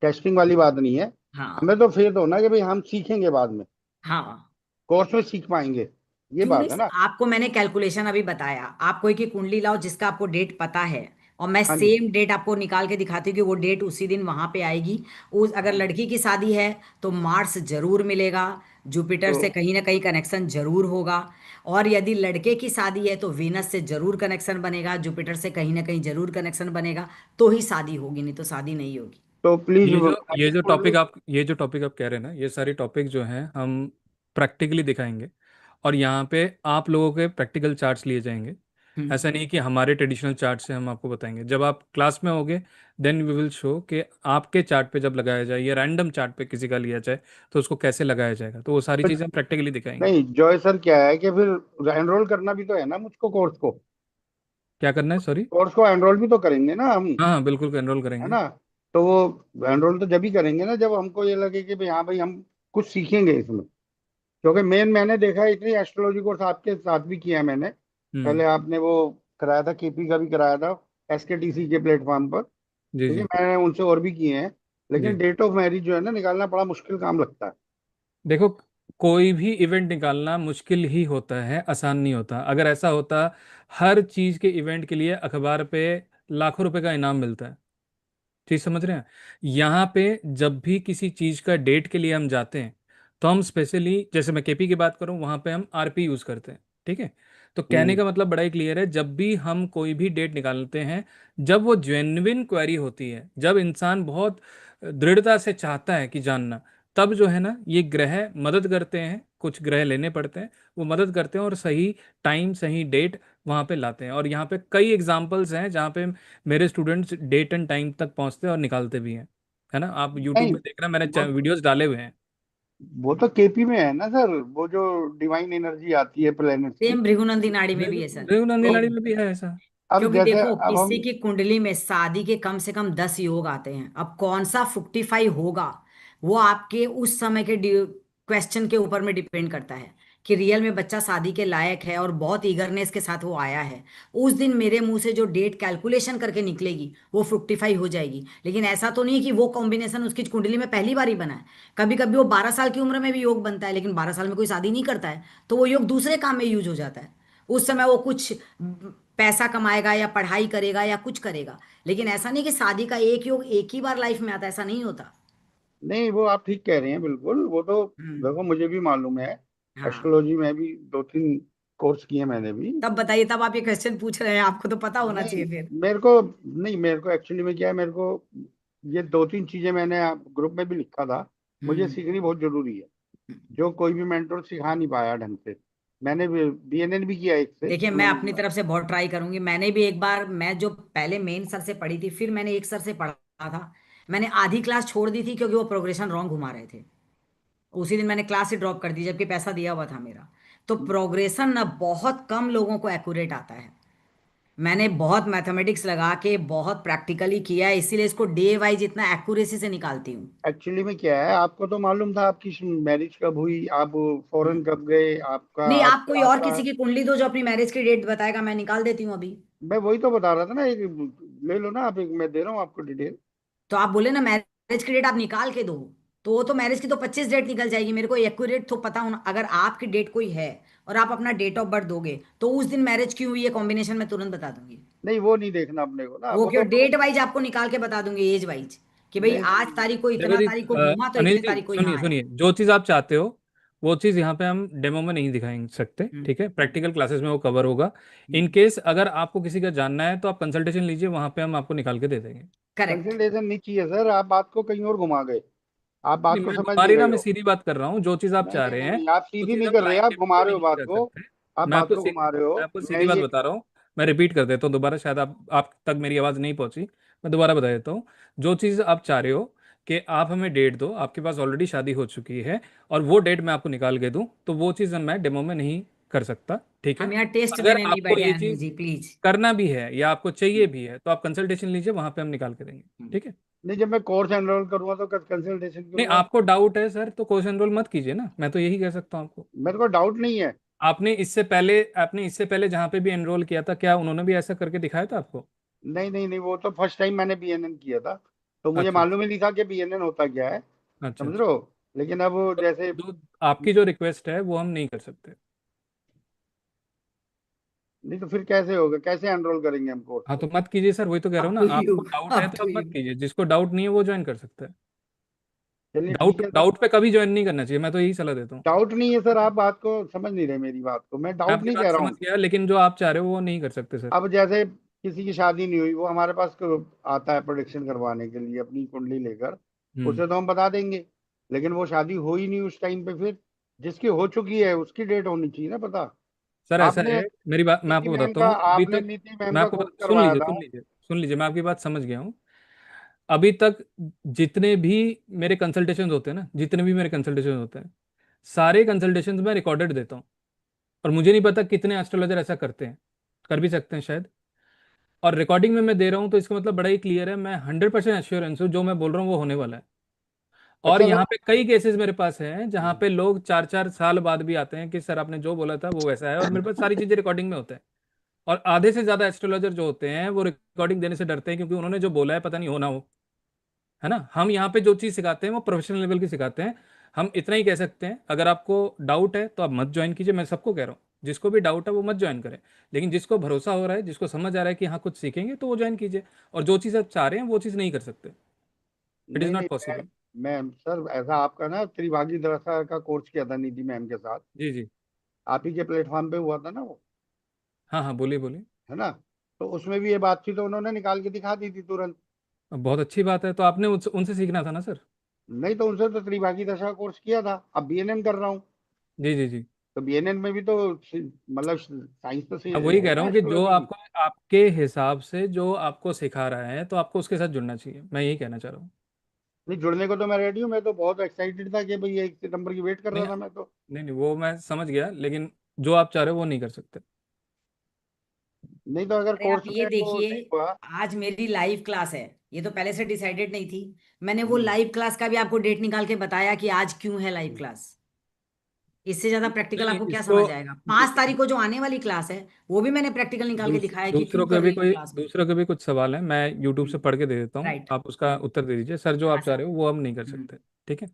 टेस्टिंग वाली बात नहीं है। हाँ। हमें तो फेथ हो ना कि भाई हम सीखेंगे बाद में, हाँ। कोर्स में सीख पाएंगे, ये क्यों नहीं, बात है ना। आपको मैंने कैलकुलेशन अभी बताया। आप कोई की कुंडली लाओ जिसका आपको डेट पता है, और मैं हाँ जी। सेम डेट आपको निकाल के दिखाती हूँ कि वो डेट उसी दिन वहां पे आएगी। उस अगर हाँ, लड़की की शादी है तो मार्स जरूर मिलेगा, जुपिटर तो से कहीं ना कहीं कनेक्शन जरूर होगा। और यदि लड़के की शादी है तो वीनस से जरूर कनेक्शन बनेगा, जुपिटर से कहीं ना कहीं जरूर कनेक्शन बनेगा। तो ही शादी होगी, नहीं तो शादी नहीं होगी। तो प्लीज ये जो ये वैदिक जो कुंडली। टॉपिक आप ये जो टॉपिक आप कह रहे हैं ना, ये सारी टॉपिक जो हैं हम प्रैक्टिकली दिखाएंगे। और यहाँ पे आप लोगों के प्रैक्टिकल चार्ट्स लिए जाएंगे। हम्म। ऐसा नहीं कि हमारे ट्रेडिशनल चार्ट से हम आपको बताएंगे। जब आप क्लास में होगे, देन वी विल शो कि आपके चार्ट पे जब लगाया जाए या रैंडम चार्ट पे किसी का लिया जाए तो उसको कैसे लगाया जाएगा, तो वो सारी चीज़ें हम प्रैक्टिकली दिखाएंगे। नहीं जॉय सर, क्या है कि फिर एनरोल करना भी तो है ना मुझको, कोर्स को। क्या करना है, सॉरी? कोर्स को एनरोल भी तो करेंगे ना हम, हाँ हाँ, बिल्कुल एनरोल है करेंगे। ना। तो वो एनरोल तो जब ही करेंगे ना जब हमको ये लगे कि भाई हाँ भाई हम कुछ सीखेंगे इसमें। क्योंकि मेन मैंने देखा है, इतनी एस्ट्रोलॉजी कोर्स आपके साथ भी किया है मैंने। हम्म। पहले आपने वो कराया था, केपी का भी कराया था, एसकेटीसी के प्लेटफॉर्म पर। जी ठीक है, जी। मैंने उनसे और भी किए हैं। लेकिन जी। डेट ऑफ मैरिज जो है ना, निकालना बड़ा मुश्किल काम लगता है। देखो, कोई भी इवेंट निकालना मुश्किल ही होता है, आसान नहीं होता। अगर ऐसा होता, हर चीज के इवेंट के लिए अखबार पे लाखों रुपए का इनाम मिलता है। चीज समझ रहे हैं? यहाँ पे जब भी किसी चीज का डेट के लिए हम जाते हैं तो हम स्पेशली, जैसे मैं केपी की बात करूँ, वहां पे हम आरपी यूज करते हैं, ठीक है? तो कहने का मतलब बड़ा ही क्लियर है, जब भी हम कोई भी डेट निकालते हैं, जब वो जेन्युइन क्वेरी होती है, जब इंसान बहुत दृढ़ता से चाहता है कि जानना, तब जो है ना ये ग्रह मदद करते हैं, कुछ ग्रह लेने पड़ते हैं, वो मदद करते हैं और सही टाइम सही डेट वहां पे लाते हैं। और यहाँ पे कई एग्जांपल्स हैं जहाँ पे मेरे स्टूडेंट्स डेट एंड टाइम तक पहुंचते हैं और निकालते भी हैं, है ना? आप यूट्यूब नहीं, में देखना, मैंने वो वीडियोस डाले हुए हैं। वो तो केपी में है ना सर, वो जो डिवाइन एनर्जी आती है प्लेनेट्स की। सेम भृगुनंदी नाड़ी में भी है सर। देवनंदी तो नाड़ी में भी है ऐसा। अब क्योंकि जैसे देखो, अब किसी हम की कुंडली में शादी के कम से कम 10 योग आते हैं। अब कौन सा फ्रुक्टिफाई होगा, वो आपके उस समय के क्वेश्चन के ऊपर में डिपेंड करता है कि रियल में बच्चा शादी के लायक है और बहुत ईगरनेस के साथ वो आया है। उस दिन मेरे मुंह से जो डेट कैलकुलेशन करके निकलेगी वो फ्रुक्टिफाई हो जाएगी। लेकिन ऐसा तो नहीं है कि वो कॉम्बिनेशन उसकी कुंडली में पहली बार ही बना है। कभी कभी वो 12 साल की उम्र में भी योग बनता है, लेकिन 12 साल में कोई शादी नहीं करता है, तो वो योग दूसरे काम में यूज हो जाता है। उस समय वो कुछ पैसा कमाएगा या पढ़ाई करेगा या कुछ करेगा। लेकिन ऐसा नहीं कि शादी का एक योग एक ही बार लाइफ में आता है, ऐसा नहीं होता। नहीं, वो आप ठीक कह रहे हैं बिल्कुल, वो तो हम्म। देखो मुझे भी मालूम है। हाँ। एस्ट्रोलॉजी में भी 2-3 कोर्स किए मैंने भी। तब बताइए, तब आप ये क्वेश्चन पूछ रहे हैं, आपको तो पता होना नहीं चाहिए फिर। मेरे को नहीं, मेरे को एक्चुअली में क्या है, मेरे को ये 2-3 चीजें मैंने ग्रुप में भी लिखा था, मुझे हम्म। सीखनी बहुत जरूरी है, जो कोई भी मेंटर सिखा नहीं पाया ढंग से। मैंने बीएनएन भी किया एक से देखिए, मैं 6 महीने अपनी का। तरफ से बहुत ट्राई करूंगी। मैंने भी एक बार, मैं जो पहले मेन सर से पढ़ी थी, फिर मैंने एक सर से पढ़ा था। मैंने आधी क्लास छोड़ दी थी क्योंकि वो प्रोग्रेशन रॉन्ग घुमा रहे थे। उसी दिन मैंने क्लास ही ड्रॉप कर दी, जबकि पैसा दिया हुआ था मेरा। तो प्रोग्रेशन ना बहुत कम लोगों को एक्यूरेट आता है। मैंने बहुत मैथमेटिक्स लगा के बहुत प्रैक्टिकली किया है, इसीलिए इसको डे वाइज इतना एक्यूरेसी से निकालती हूँ। एक्चुअली में क्या है, आपको तो मालूम था आपकी मैरिज कब हुई, आप फॉरेन हम्म। कब गए, आपका नहीं, आज आप कोई आज और का। किसी की कुंडली दो जो अपनी मैरिज की डेट बताएगा, मैं निकाल देती हूँ अभी। मैं वही तो बता रहा था ना, एक ले लो ना आप, एक मैं दे रहा हूँ आपको डिटेल। तो आप बोले ना मैरिज की डेट आप निकाल के दो, तो वो तो मैरिज की तो 25 डेट निकल जाएगी। मेरे को एक्यूरेट तो पता होना, अगर आपकी डेट कोई है और आप अपना डेट ऑफ बर्थ दोगे तो उस दिन मैरिज क्यों हुई है कॉम्बिनेशन मैं तुरंत बता दूंगी। नहीं, वो नहीं देखना अपने को ना, वो वो क्यों, तो डेट वाइज आपको निकाल के बता दूंगी, एज वाइज, कि भाई नहीं नहीं आज नहीं। तारीख को देखो इतना जी, तारीख को घूमा तो अनिल इतने जी तारीख को सुनिए यहाँ आया। सुनिए, जो चीज़ आप चाहते हो वो चीज़ यहाँ पे हम डेमो में नहीं दिखा सकते, हम्म। ठीक है? प्रैक्टिकल क्लासेस में वो कवर होगा। इन हम्म। केस अगर आपको किसी का जानना है तो आप कंसल्टेशन लीजिए, वहाँ पे हम आपको निकाल के दे देंगे। करेक्ट। कंसल्टेशन नहीं चाहिए सर, आप बात को कहीं और घुमा गए, आप नहीं, बात को मैं समझ घुमा नहीं रही ना, रहे मैं हो। सीधी बात कर रहा हूँ। जो चीज़ आप नहीं चाह नहीं रहे नहीं हैं नहीं, आप वो सीधी चीज़ नहीं हम कर रहे, लाइव आप डेमो घुमा पे रहे हो नहीं बात दिखा को, सकते। आप मैं बात आपको को सीधी घुमा रहे हो। मैं आपको मैं सीधी बात ये बता रहा हूँ। मैं रिपीट कर देता हूँ दोबारा, शायद आप तक मेरी आवाज़ नहीं पहुंची। मैं दोबारा बता देता हूँ। जो चीज़ आप चाह रहे हो कि आप हमें डेट दो, आपके पास ऑलरेडी शादी हो चुकी है और वो डेट मैं आपको निकाल के दूं, तो वो चीज़ मैं डेमो में नहीं कर सकता, ठीक है? हम यहाँ टेस्ट अगर देने नहीं आपको बैठे ये हैं अनिल चीज़ जी, प्लीज। करना भी है या आपको चाहिए भी है तो आप कंसल्टेशन लीजिए, वहां पे हम निकाल के देंगे, ठीक है? नहीं, जब मैं कोर्स एनरोल करूंगा तो कंसल्टेशन क्यों नहीं, लूंगा? आपको डाउट है सर तो कोर्स एनरोल मत कीजिए ना, मैं तो यही कह सकता हूँ आपको। मेरे को डाउट नहीं है। आपने इससे पहले जहाँ पे भी एनरोल किया था, क्या उन्होंने भी ऐसा करके दिखाया था आपको? नहीं नहीं नहीं, वो तो फर्स्ट टाइम मैंने बीएनएन किया था, तो मुझे अच्छा मालूम ही नहीं था कि बीएनएन होता क्या है, अच्छा समझ अच्छा। रहे हो। लेकिन अब तो जैसे जो आपकी जो रिक्वेस्ट है वो हम नहीं कर सकते। नहीं तो फिर कैसे होगा, कैसे एनरोल करेंगे हम कोर्स हाँ को? तो मत कीजिए सर, वही तो कह रहा अब हूँ ना, टू यू, आपको डाउट है अब तो टू आप यू। मत कीजिए, जिसको डाउट नहीं है वो ज्वाइन कर सकता है। चलिए ठीक डाउट है सर। डाउट पे कभी ज्वाइन नहीं करना चाहिए, मैं तो यही सलाह देता हूँ। डाउट नहीं है सर, आप बात को समझ नहीं रहे, मेरी बात को मैं मैं डाउट आपकी नहीं कह बात रहा समझ हूँ। गया, लेकिन जो आप चाह रहे हो वो नहीं कर सकते सर। अब जैसे किसी की शादी नहीं हुई, वो हमारे पास आता है प्रोडिक्शन करवाने के लिए अपनी कुंडली लेकर, हम्म। उसे तो हम बता देंगे। लेकिन वो शादी हो ही नहीं उस टाइम पे, फिर जिसकी हो चुकी है उसकी डेट होनी चाहिए ना पता। सर ऐसा आपने है, मेरी बात मैं नीति आपको मैम बताता का हूँ। अभी आपने तक नीति मैम मैं का आपको कोर्स सुन करवाया लीजिए था। सुन लीजिए सुन लीजिए, मैं आपकी बात समझ गया हूँ। अभी तक जितने भी मेरे कंसल्टेशन होते हैं ना, जितने भी मेरे कंसल्टेशन होते हैं, सारे कंसल्टेशन में रिकॉर्डेड देता हूँ। और मुझे नहीं पता कितने एस्ट्रोलॉजर ऐसा करते हैं, कर भी सकते हैं शायद। और रिकॉर्डिंग में मैं दे रहा हूँ तो इसका मतलब बड़ा ही क्लियर है, मैं 100% एश्योरेंस हूँ जो मैं बोल रहा हूँ वो होने वाला है। और अच्छा यहाँ सर। पे कई केसेस मेरे पास हैं जहाँ पे लोग 4-4 साल बाद भी आते हैं कि सर आपने जो बोला था वो वैसा है, और मेरे पास सारी चीजें रिकॉर्डिंग में होता है। और आधे से ज्यादा एस्ट्रोलॉजर जो होते हैं वो रिकॉर्डिंग देने से डरते हैं क्योंकि उन्होंने जो बोला है पता नहीं होना हो, है ना? हम यहाँ पे जो चीज़ सिखाते हैं वो प्रोफेशनल लेवल की सिखाते हैं। हम इतना ही कह सकते हैं, अगर आपको डाउट है तो आप मत ज्वाइन कीजिए, मैं सबको कह रहा हूँ। जिसको भी डाउट है वो मत ज्वाइन करें, लेकिन जिसको भरोसा हो रहा है, जिसको समझ आ रहा है कि हाँ कुछ सीखेंगे, तो वो ज्वाइन कीजिए। और जो चीज़ आप चाह रहे हैं वो चीज़ नहीं कर सकते, इट इज़ नहीं नॉट नहीं, पॉसिबल। मैं सर ऐसा आपका ना त्रिभागी दशा का कोर्स किया था निधि मैम के साथ, जी जी। आप ही के प्लेटफॉर्म पे हुआ था ना वो, हाँ हाँ, बोलिए बोलिए। है ना? तो उसमें भी ये बात थी, तो उन्होंने निकाल के दिखा दी थी तुरंत। अब बहुत अच्छी बात है, तो आपने उनसे उनसे सीखना था ना सर। नहीं तो उनसे तो त्रिभागी दशा कोर्स किया था, अब बीएनएन कर रहा हूँ। जी जी जी। तो बीएनएन में भी तो मतलब साइंस तो अब वही कह है रहा ना, हूँ कि जो एस्ट्रोलॉजी की। आपको, आपके हिसाब से जो आपको सिखा रहा है, तो आपको उसके साथ जुड़ना चाहिए, मैं यही कहना चाह रहा हूँ। नहीं, जुड़ने को तो मैं रेडी हूँ, मैं तो बहुत एक्साइटेड था कि भाई 1 सितंबर की वेट कर नहीं रहा था मैं तो। नहीं नहीं, वो मैं समझ गया, लेकिन जो आप चाह रहे हो वो नहीं कर सकते। नहीं तो अगर अरे आप कोर्स ये में वो देखिए, नहीं हुआ। आज मेरी लाइव क्लास है, ये तो पहले से डिसाइडेड नहीं थी। मैंने वो हम्म, लाइव क्लास का भी आपको डेट निकाल के बताया कि आज क्यों है लाइव क्लास। इससे ज्यादा प्रैक्टिकल नहीं आपको क्या इसको, समझ आएगा? 5 तारीख को जो आने वाली क्लास है, वो भी मैंने प्रैक्टिकल निकाल के दिखाया कि क्यों दूसरों के कर भी रही हूँ कोई, क्लास में। दूसरों के भी कुछ सवाल हैं, मैं यूट्यूब से पढ़ के दे देता हूँ, राइट। आप उसका उत्तर दे दीजिए सर, जो हाँ आप चाह सर। रहे हो वो हम नहीं कर हम्म। सकते। ठीक है।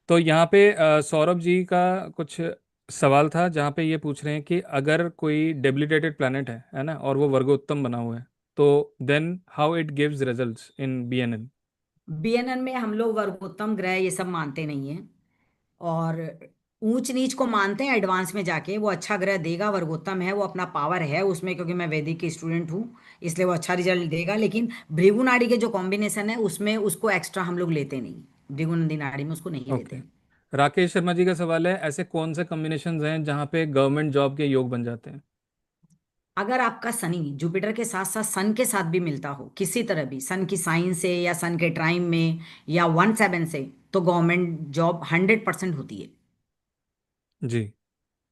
तो यहाँ पे सौरभ जी का कुछ सवाल था, जहाँ पे ये पूछ रहे हैं कि अगर कोई डेबिलिटेटेड प्लैनेट है ना, और वो वर्गोत्तम बना हुआ है, तो then how it gives results in BNN. BNN में हम लोग वर्गोत्तम ग्रह ये सब मानते नहीं है, और ऊंच नीच को मानते हैं एडवांस में जाके। वो अच्छा ग्रह देगा, वर्गोत्तम है, वो अपना पावर है उसमें, क्योंकि मैं वैदिक की स्टूडेंट हूँ, इसलिए वो अच्छा रिजल्ट देगा। लेकिन भृगु नाड़ी के जो कॉम्बिनेशन है उसमें उसको एक्स्ट्रा हम लोग लेते नहीं, भृगु नंदी नाड़ी में उसको नहीं लेते ओके। हैं। राकेश शर्मा जी का सवाल है, ऐसे कौन से कॉम्बिनेशंस हैं जहाँ पे गवर्नमेंट जॉब के योग बन जाते हैं। अगर आपका शनि जुपिटर के साथ साथ सन के साथ भी मिलता हो किसी तरह भी, सन की साइन से या सन के ट्राइम में या 1/7 से, तो गवर्नमेंट जॉब 100% होती है। जी।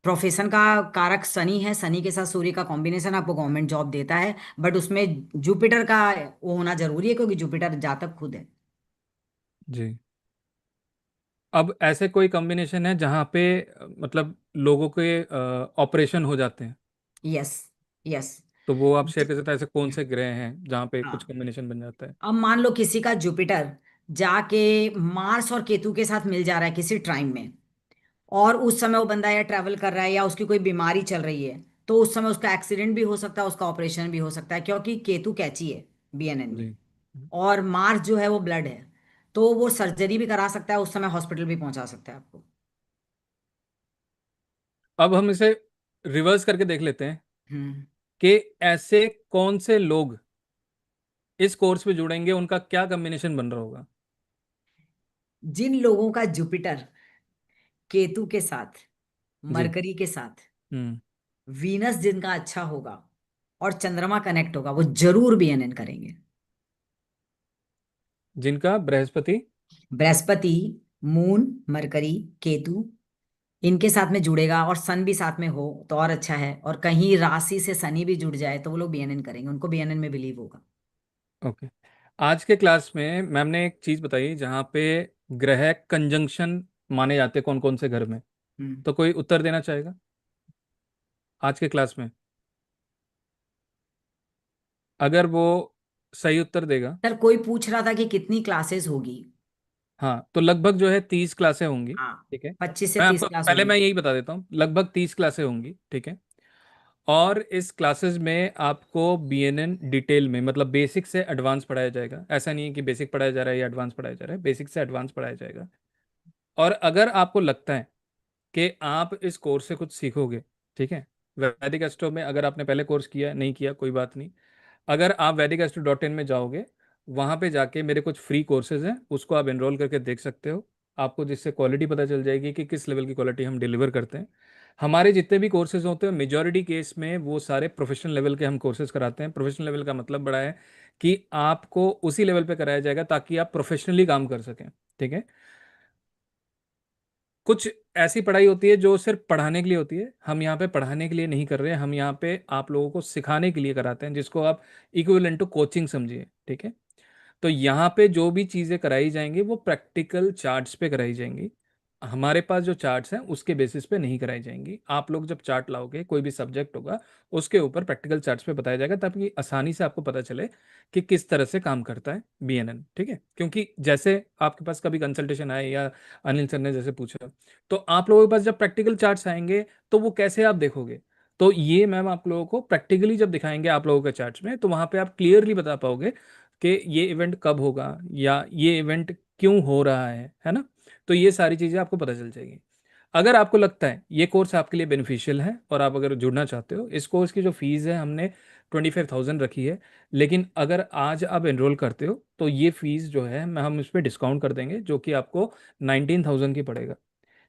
प्रोफेशन का कारक शनि है, शनि के साथ सूर्य का कॉम्बिनेशन आपको गवर्नमेंट जॉब देता है। बट उसमें जुपिटर का वो होना जरूरी है, क्योंकि जुपिटर जातक खुद है। जी। अब ऐसे कोई कॉम्बिनेशन है जहाँ पे मतलब लोगों के ऑपरेशन हो जाते हैं, यस। यस। तो वो आप शेयर कर सकते हैं, ऐसे कौन से ग्रह हैं जहाँ पे कुछ हाँ। कॉम्बिनेशन बन जाता है। अब मान लो किसी का जुपिटर जाके मार्स और केतु के साथ मिल जा रहा है किसी ट्राइम में, और उस समय वो बंदा या ट्रैवल कर रहा है या उसकी कोई बीमारी चल रही है, तो उस समय उसका एक्सीडेंट भी हो सकता है, उसका ऑपरेशन भी हो सकता है, क्योंकि केतु कैची है बीएनएन में, जी। और मार्स जो है वो ब्लड है। तो वो सर्जरी भी करा सकता है उस समय, हॉस्पिटल भी पहुंचा सकता है आपको। अब हम इसे रिवर्स करके देख लेते हैं हम्म। कि ऐसे कौन से लोग इस कोर्स में जुड़ेंगे, उनका क्या कॉम्बिनेशन बन रहा होगा। जिन लोगों का जुपिटर केतु के साथ, जी। मरकरी के साथ, हम्म। वीनस जिनका अच्छा होगा और चंद्रमा कनेक्ट होगा, वो जरूर बीएनएन करेंगे। जिनका बृहस्पति। बृहस्पति, मून, मरकरी, केतु, इनके साथ में जुड़ेगा, और सन भी साथ में हो तो और अच्छा है, और कहीं राशि से शनि भी जुड़ जाए तो वो लोग बीएनएन करेंगे, उनको बीएनएन में बिलीव होगा। ओके। आज के क्लास में मैम ने एक चीज बताई जहाँ पे ग्रह कंजंक्शन माने जाते हैं कौन कौन से घर में, हम्म। तो कोई उत्तर देना चाहेगा आज के क्लास में, अगर वो सही उत्तर देगा। सर कोई पूछ रहा था कि कितनी क्लासेस होगी। हाँ, तो लगभग जो है 30 क्लासें होंगी। हाँ, ठीक है। 25 से 30 मैं आपको क्लास पहले होगी। मैं यही बता देता हूँ, लगभग 30 क्लासें होंगी। ठीक है। और इस क्लासेस में आपको बीएनएन डिटेल में, मतलब बेसिक से एडवांस पढ़ाया जाएगा। ऐसा नहीं है कि बेसिक पढ़ाया जा रहा है या एडवांस पढ़ाया जा रहा है, बेसिक से एडवांस पढ़ाया जाएगा। और अगर आपको लगता है कि आप इस कोर्स से कुछ सीखोगे, ठीक है, वैदिक एस्ट्रो में अगर आपने पहले कोर्स किया नहीं किया कोई बात नहीं, अगर आप वैदिक एस्ट्रो.in में जाओगे, वहाँ पे जाके मेरे कुछ फ्री कोर्सेज हैं, उसको आप एनरोल करके देख सकते हो। आपको जिससे क्वालिटी पता चल जाएगी कि किस लेवल की क्वालिटी हम डिलीवर करते हैं। हमारे जितने भी कोर्सेज होते हैं मेजॉरिटी केस में वो सारे प्रोफेशनल लेवल के हम कोर्सेज कराते हैं। प्रोफेशनल लेवल का मतलब बड़ा है कि आपको उसी लेवल पे कराया जाएगा ताकि आप प्रोफेशनली काम कर सकें। ठीक है। कुछ ऐसी पढ़ाई होती है जो सिर्फ पढ़ाने के लिए होती है, हम यहाँ पे पढ़ाने के लिए नहीं कर रहे हैं, हम यहाँ पे आप लोगों को सिखाने के लिए कराते हैं, जिसको आप इक्विवेलेंट टू कोचिंग समझिए। ठीक है। तो यहाँ पे जो भी चीज़ें कराई जाएंगी वो प्रैक्टिकल चार्ट्स पे कराई जाएंगी। हमारे पास जो चार्ट्स हैं उसके बेसिस पे नहीं कराई जाएंगी। आप लोग जब चार्ट लाओगे, कोई भी सब्जेक्ट होगा उसके ऊपर प्रैक्टिकल चार्ट्स पे बताया जाएगा, ताकि आसानी से आपको पता चले कि किस तरह से काम करता है बीएनएन। ठीक है, क्योंकि जैसे आपके पास कभी कंसल्टेशन आए या अनिल सर ने जैसे पूछा, तो आप लोगों के पास जब प्रैक्टिकल चार्ट्स आएंगे तो वो कैसे आप देखोगे? तो ये मैम आप लोगों को प्रैक्टिकली जब दिखाएंगे आप लोगों के चार्ट्स में, तो वहां पे आप क्लियरली बता पाओगे कि ये इवेंट कब होगा या ये इवेंट क्यों हो रहा है ना। तो ये सारी चीज़ें आपको पता चल जाएगी। अगर आपको लगता है ये कोर्स आपके लिए बेनिफिशियल है और आप अगर जुड़ना चाहते हो, इस कोर्स की जो फीस है हमने 25,000 रखी है, लेकिन अगर आज आप एनरोल करते हो तो ये फीस जो है मैं हम उस पर डिस्काउंट कर देंगे, जो कि आपको 19,000 की पड़ेगा।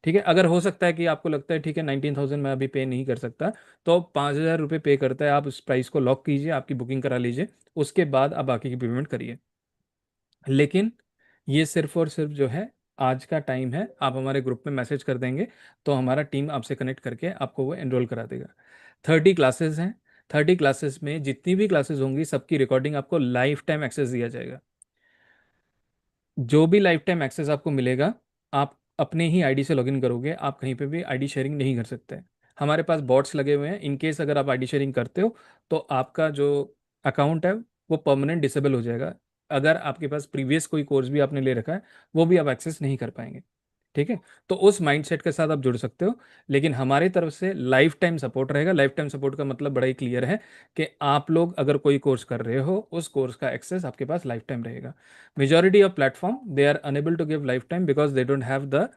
ठीक है, अगर हो सकता है कि आपको लगता है ठीक है 19,000 मैं अभी पे नहीं कर सकता, तो 5,000 रुपये पे करता है, आप उस प्राइस को लॉक कीजिए, आपकी बुकिंग करा लीजिए, उसके बाद आप बाकी की पेमेंट करिए। लेकिन ये सिर्फ और सिर्फ जो है आज का टाइम है, आप हमारे ग्रुप में मैसेज कर देंगे तो हमारा टीम आपसे कनेक्ट करके आपको वो एनरोल करा देगा। 30 क्लासेस हैं। 30 क्लासेस में जितनी भी क्लासेस होंगी सबकी रिकॉर्डिंग आपको लाइफ टाइम एक्सेस दिया जाएगा। जो भी लाइफ टाइम एक्सेस आपको मिलेगा, आप अपने ही आईडी से लॉगिन करोगे, आप कहीं पे भी आईडी शेयरिंग नहीं कर सकते। हमारे पास बॉट्स लगे हुए हैं, इन केस अगर आप आईडी शेयरिंग करते हो तो आपका जो अकाउंट है वो परमानेंट डिसेबल हो जाएगा। अगर आपके पास प्रीवियस कोई कोर्स भी आपने ले रखा है वो भी आप एक्सेस नहीं कर पाएंगे। ठीक है, तो उस माइंडसेट के साथ आप जुड़ सकते हो, लेकिन हमारी तरफ से लाइफ टाइम सपोर्ट रहेगा। लाइफ टाइम सपोर्ट का मतलब बड़ा ही क्लियर है कि आप लोग अगर कोई कोर्स कर रहे हो, उस कोर्स का एक्सेस आपके पास लाइफ टाइम रहेगा। Majority of platform they are unable to give lifetime because they don't have the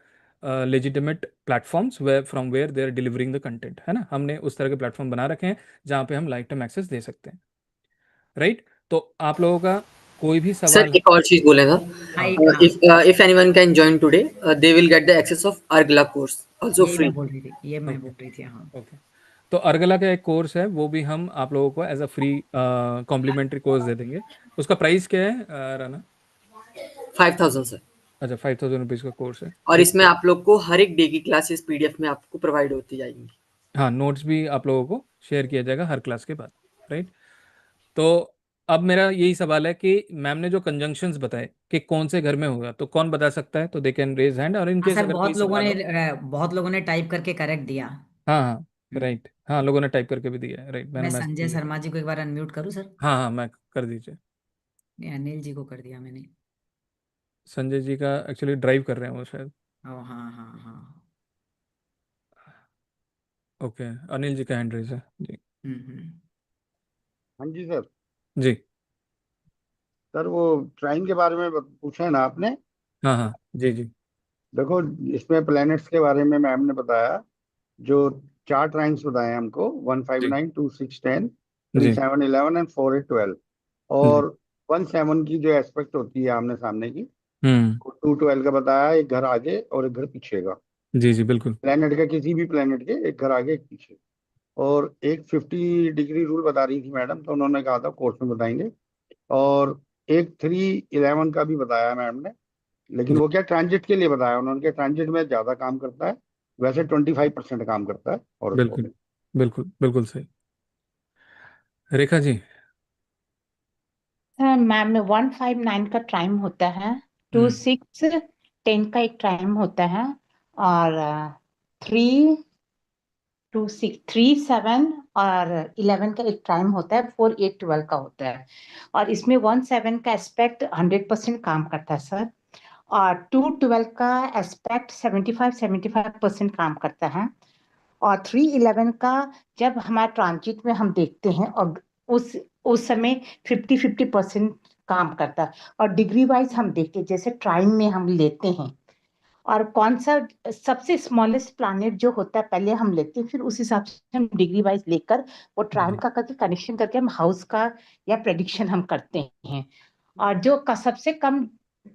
legitimate platforms where they are delivering the content, है ना। हमने उस तरह के प्लेटफॉर्म बना रखे हैं जहाँ पे हम लाइफ टाइम एक्सेस दे सकते हैं। राइट, तो आप लोगों का कोई भी सर सवाल। एक और चीज बोलेगा, हाँ हाँ, एक हाँ if anyone can join today, they will get the access of Argla course also यही free. मैं बोल रही थी, ये मैं ओके बोल रही थी हाँ। ओके। तो अर्गला का एक कोर्स है, वो भी हम आप लोगों को as a free complimentary course दे देंगे। उसका प्राइस क्या है राना? 5,000 सर। अच्छा, 5,000 रुपीज़ का कोर्स है। और ठीक इसमें है, आप लोग को हर एक डे की क्लासेस पीडीएफ में आपको प्रोवाइड होती जाएंगी। हाँ, नोट्स भी आप लोगों को शेयर किया जाएगा हर क्लास के बाद। राइट, तो अब मेरा यही सवाल है कि मैम ने जो कंजंक्शंस बताए कि कौन से घर में होगा, तो कौन बता सकता है? तो दे कैन रेज हैंड, और इन हाँ केस सर, अगर कोई सवाल हो। बहुत लोगों ने टाइप करके करेक्ट दिया। हाँ हाँ, हम्म, राइट, हाँ, लोगों ने टाइप करके भी दिया है। राइट, मैंने मैं मैसेज संजय किया। शर्मा जी को एक बार अनम्यूट करूँ सर? हाँ हाँ, मैं कर दीजिए। नहीं, अनिल जी को कर दिया मैंने। संजय जी का एक्चुअली ड्राइव कर रहे हैं वो शायद। ओ हाँ हाँ हाँ। ओके, अनिल जी का हैंड रेज है जी। हम्म। हाँ जी सर। जी, सर वो ट्राइन के बारे में पूछा है ना आपने। हाँ हाँ, जी जी देखो, इसमें प्लैनेट्स के बारे में मैम ने बताया। जो चार ट्राइन्स बताए हमको, 159, 2610, जी 3711 एंड 4812। जी। और 17 की जो एस्पेक्ट होती है आमने सामने की, हम्म। 212 का बताया, एक घर आगे और एक घर पीछे का। जी जी बिल्कुल। प्लेनेट का, किसी भी प्लेनेट के एक घर आगे एक पीछे। और एक 50 डिग्री रूल बता रही थी मैडम, तो उन्होंने कहा था कोर्स में बताएंगे। और एक 311 का भी बताया मैम ने, लेकिन जी वो क्या ट्रांजिट के लिए बताया उन्होंने, कि ट्रांजिट में ज्यादा काम करता है। वैसे 25% काम करता है बिल्कुल हॉरोस्कोप। बिल्कुल बिल्कुल सही। रेखा जी। सर मैम में 159 का टाइम होता है, हम्म 2610 का एक टाइम होता है, और 327 और 11 का एक टाइम होता है, 4812 का होता है। और इसमें 17 का एस्पेक्ट 100% काम करता है सर, और 212 का एस्पेक्ट 75% काम करता है, और 311 का जब हमारे ट्रांजिट में हम देखते हैं, और उस उस समय 50% काम करता है। और डिग्री वाइज हम देखते हैं, जैसे ट्राइन में हम लेते हैं, और कौन सा सबसे स्मॉलेस्ट प्लैनेट जो होता है पहले हम लेते हैं, फिर उस हिसाब से हम डिग्री वाइज लेकर वो ट्राइन जी का करके कनेक्शन करके हम हाउस का या प्रेडिक्शन हम करते हैं। और जो का सबसे कम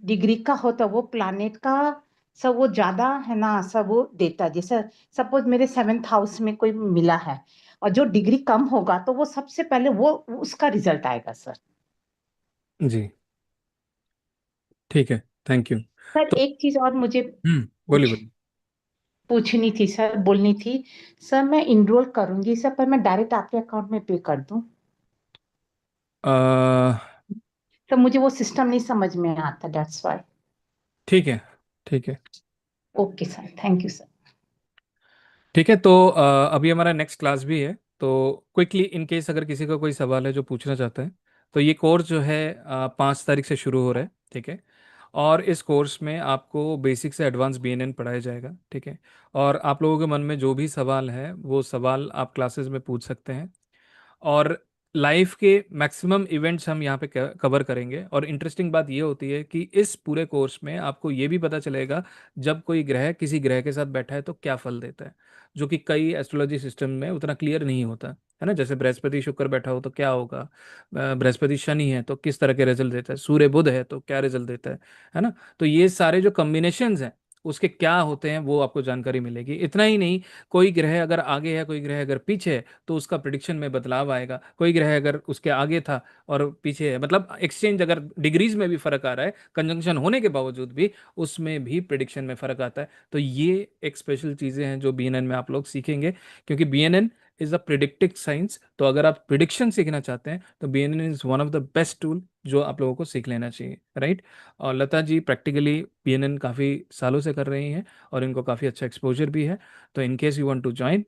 डिग्री का होता है वो प्लैनेट का सब वो ज्यादा है ना, सब वो देता है। जैसे सपोज मेरे 7th हाउस में कोई मिला है, और जो डिग्री कम होगा तो वो सबसे पहले वो उसका रिजल्ट आएगा सर। जी, ठीक है, थैंक यू। सर तो एक चीज और मुझे बोलिए पूछ बोलिए। पूछनी थी सर, बोलनी थी। सर मैं इनरोल करूंगी सर, पर मैं डायरेक्ट आपके अकाउंट में पे कर दूं? अ, तो मुझे वो सिस्टम नहीं समझ में आता, दैट्स वाई। ठीक है, ठीक है, okay sir, thank you sir. ठीक है, तो अभी हमारा नेक्स्ट क्लास भी है, तो क्विकली इन केस अगर किसी का कोई सवाल है जो पूछना चाहता है, तो ये कोर्स जो है 5 तारीख से शुरू हो रहा है। ठीक है, और इस कोर्स में आपको बेसिक से एडवांस बीएनएन पढ़ाया जाएगा। ठीक है, और आप लोगों के मन में जो भी सवाल है वो सवाल आप क्लासेस में पूछ सकते हैं, और लाइफ के मैक्सिमम इवेंट्स हम यहाँ पे कवर करेंगे। और इंटरेस्टिंग बात ये होती है कि इस पूरे कोर्स में आपको ये भी पता चलेगा जब कोई ग्रह किसी ग्रह के साथ बैठा है तो क्या फल देता है, जो कि कई एस्ट्रोलॉजी सिस्टम में उतना क्लियर नहीं होता है ना। जैसे बृहस्पति शुक्र बैठा हो तो क्या होगा, बृहस्पति शनि है तो किस तरह के रिजल्ट देता है, सूर्य बुध है तो क्या रिजल्ट देता है ना। तो ये सारे जो कॉम्बिनेशंस हैं उसके क्या होते हैं वो आपको जानकारी मिलेगी। इतना ही नहीं, कोई ग्रह अगर आगे है कोई ग्रह अगर पीछे है तो उसका प्रिडिक्शन में बदलाव आएगा। कोई ग्रह अगर उसके आगे था और पीछे है, मतलब एक्सचेंज अगर डिग्रीज में भी फर्क आ रहा है कंजंक्शन होने के बावजूद भी, उसमें भी प्रिडिक्शन में फर्क आता है। तो ये एक स्पेशल चीजें हैं जो बीएनएन में आप लोग सीखेंगे, क्योंकि BNN is a predictive science. तो अगर आप प्रिडिक्शन सीखना चाहते हैं तो BNN is one of the best tool जो आप लोगों को सीख लेना चाहिए, राइट। और लता जी प्रैक्टिकली बीएनएन काफ़ी सालों से कर रही हैं और इनको काफ़ी अच्छा एक्सपोजर भी है। तो in case you want to join,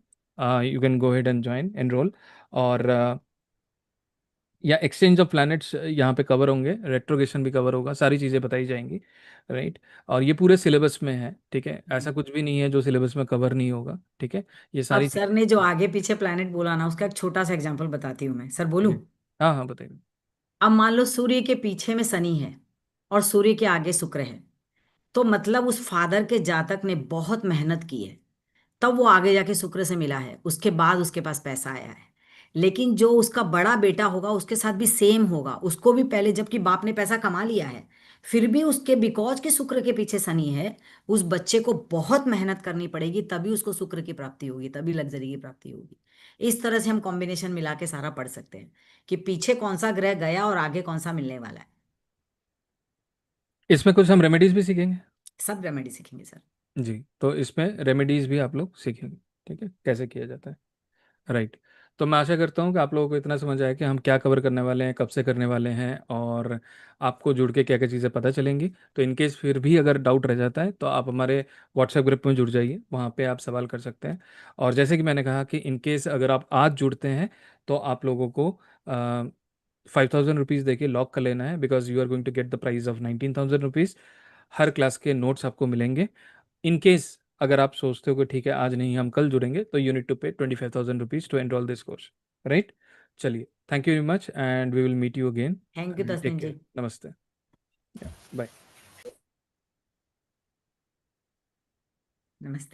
you can go ahead and join enrol. और या एक्सचेंज ऑफ प्लैनेट्स यहाँ पे कवर होंगे, रेट्रोगेशन भी कवर होगा, सारी चीज़ें बताई जाएंगी, राइट। और ये पूरे सिलेबस में है। ठीक है, ऐसा कुछ भी नहीं है जो सिलेबस में कवर नहीं होगा। ठीक है, ये अब सारी सर ने जो चीज़ें। आगे पीछे प्लैनेट बोला ना, उसका एक छोटा सा एग्जांपल बताती हूँ मैं, सर बोलूं। जी, हाँ हाँ बताइए। अब मान लो सूर्य के पीछे में शनि है और सूर्य के आगे शुक्र है, तो मतलब उस फादर के जातक ने बहुत मेहनत की है, तब वो आगे जाके शुक्र से मिला है, उसके बाद उसके पास पैसा आया है। लेकिन जो उसका बड़ा बेटा होगा उसके साथ भी सेम होगा, उसको भी पहले जबकि बाप ने पैसा कमा लिया है, फिर भी उसके बिकॉज के शुक्र के पीछे शनि है, उस बच्चे को बहुत मेहनत करनी पड़ेगी, तभी उसको शुक्र की प्राप्ति होगी, तभी लग्जरी की प्राप्ति होगी। इस तरह से हम कॉम्बिनेशन मिला के सारा पढ़ सकते हैं कि पीछे कौन सा ग्रह गया और आगे कौन सा मिलने वाला है। इसमें कुछ हम रेमेडीज भी सीखेंगे। सब रेमेडी सीखेंगे सर। जी, तो इसमें रेमेडीज भी आप लोग सीखेंगे। ठीक है, कैसे किया जाता है, राइट। तो मैं आशा करता हूँ कि आप लोगों को इतना समझ आया कि हम क्या कवर करने वाले हैं, कब से करने वाले हैं, और आपको जुड़ के क्या क्या चीज़ें पता चलेंगी। तो इनकेस फिर भी अगर डाउट रह जाता है तो आप हमारे व्हाट्सएप ग्रुप में जुड़ जाइए, वहाँ पे आप सवाल कर सकते हैं। और जैसे कि मैंने कहा कि इनकेस अगर आप आज जुड़ते हैं तो आप लोगों को 5,000 रुपीज़ दे के लॉक कर लेना है, because you are going to get the price of 19,000 rupees. हर क्लास के नोट्स आपको मिलेंगे। इन केस अगर आप सोचते हो कि ठीक है आज नहीं हम कल जुड़ेंगे, तो you need to pay 25,000 rupees to enroll this course, right. चलिए, thank you very much and we will meet you again. Thank you take Tasneem care, जी। नमस्ते, बाय। नमस्ते।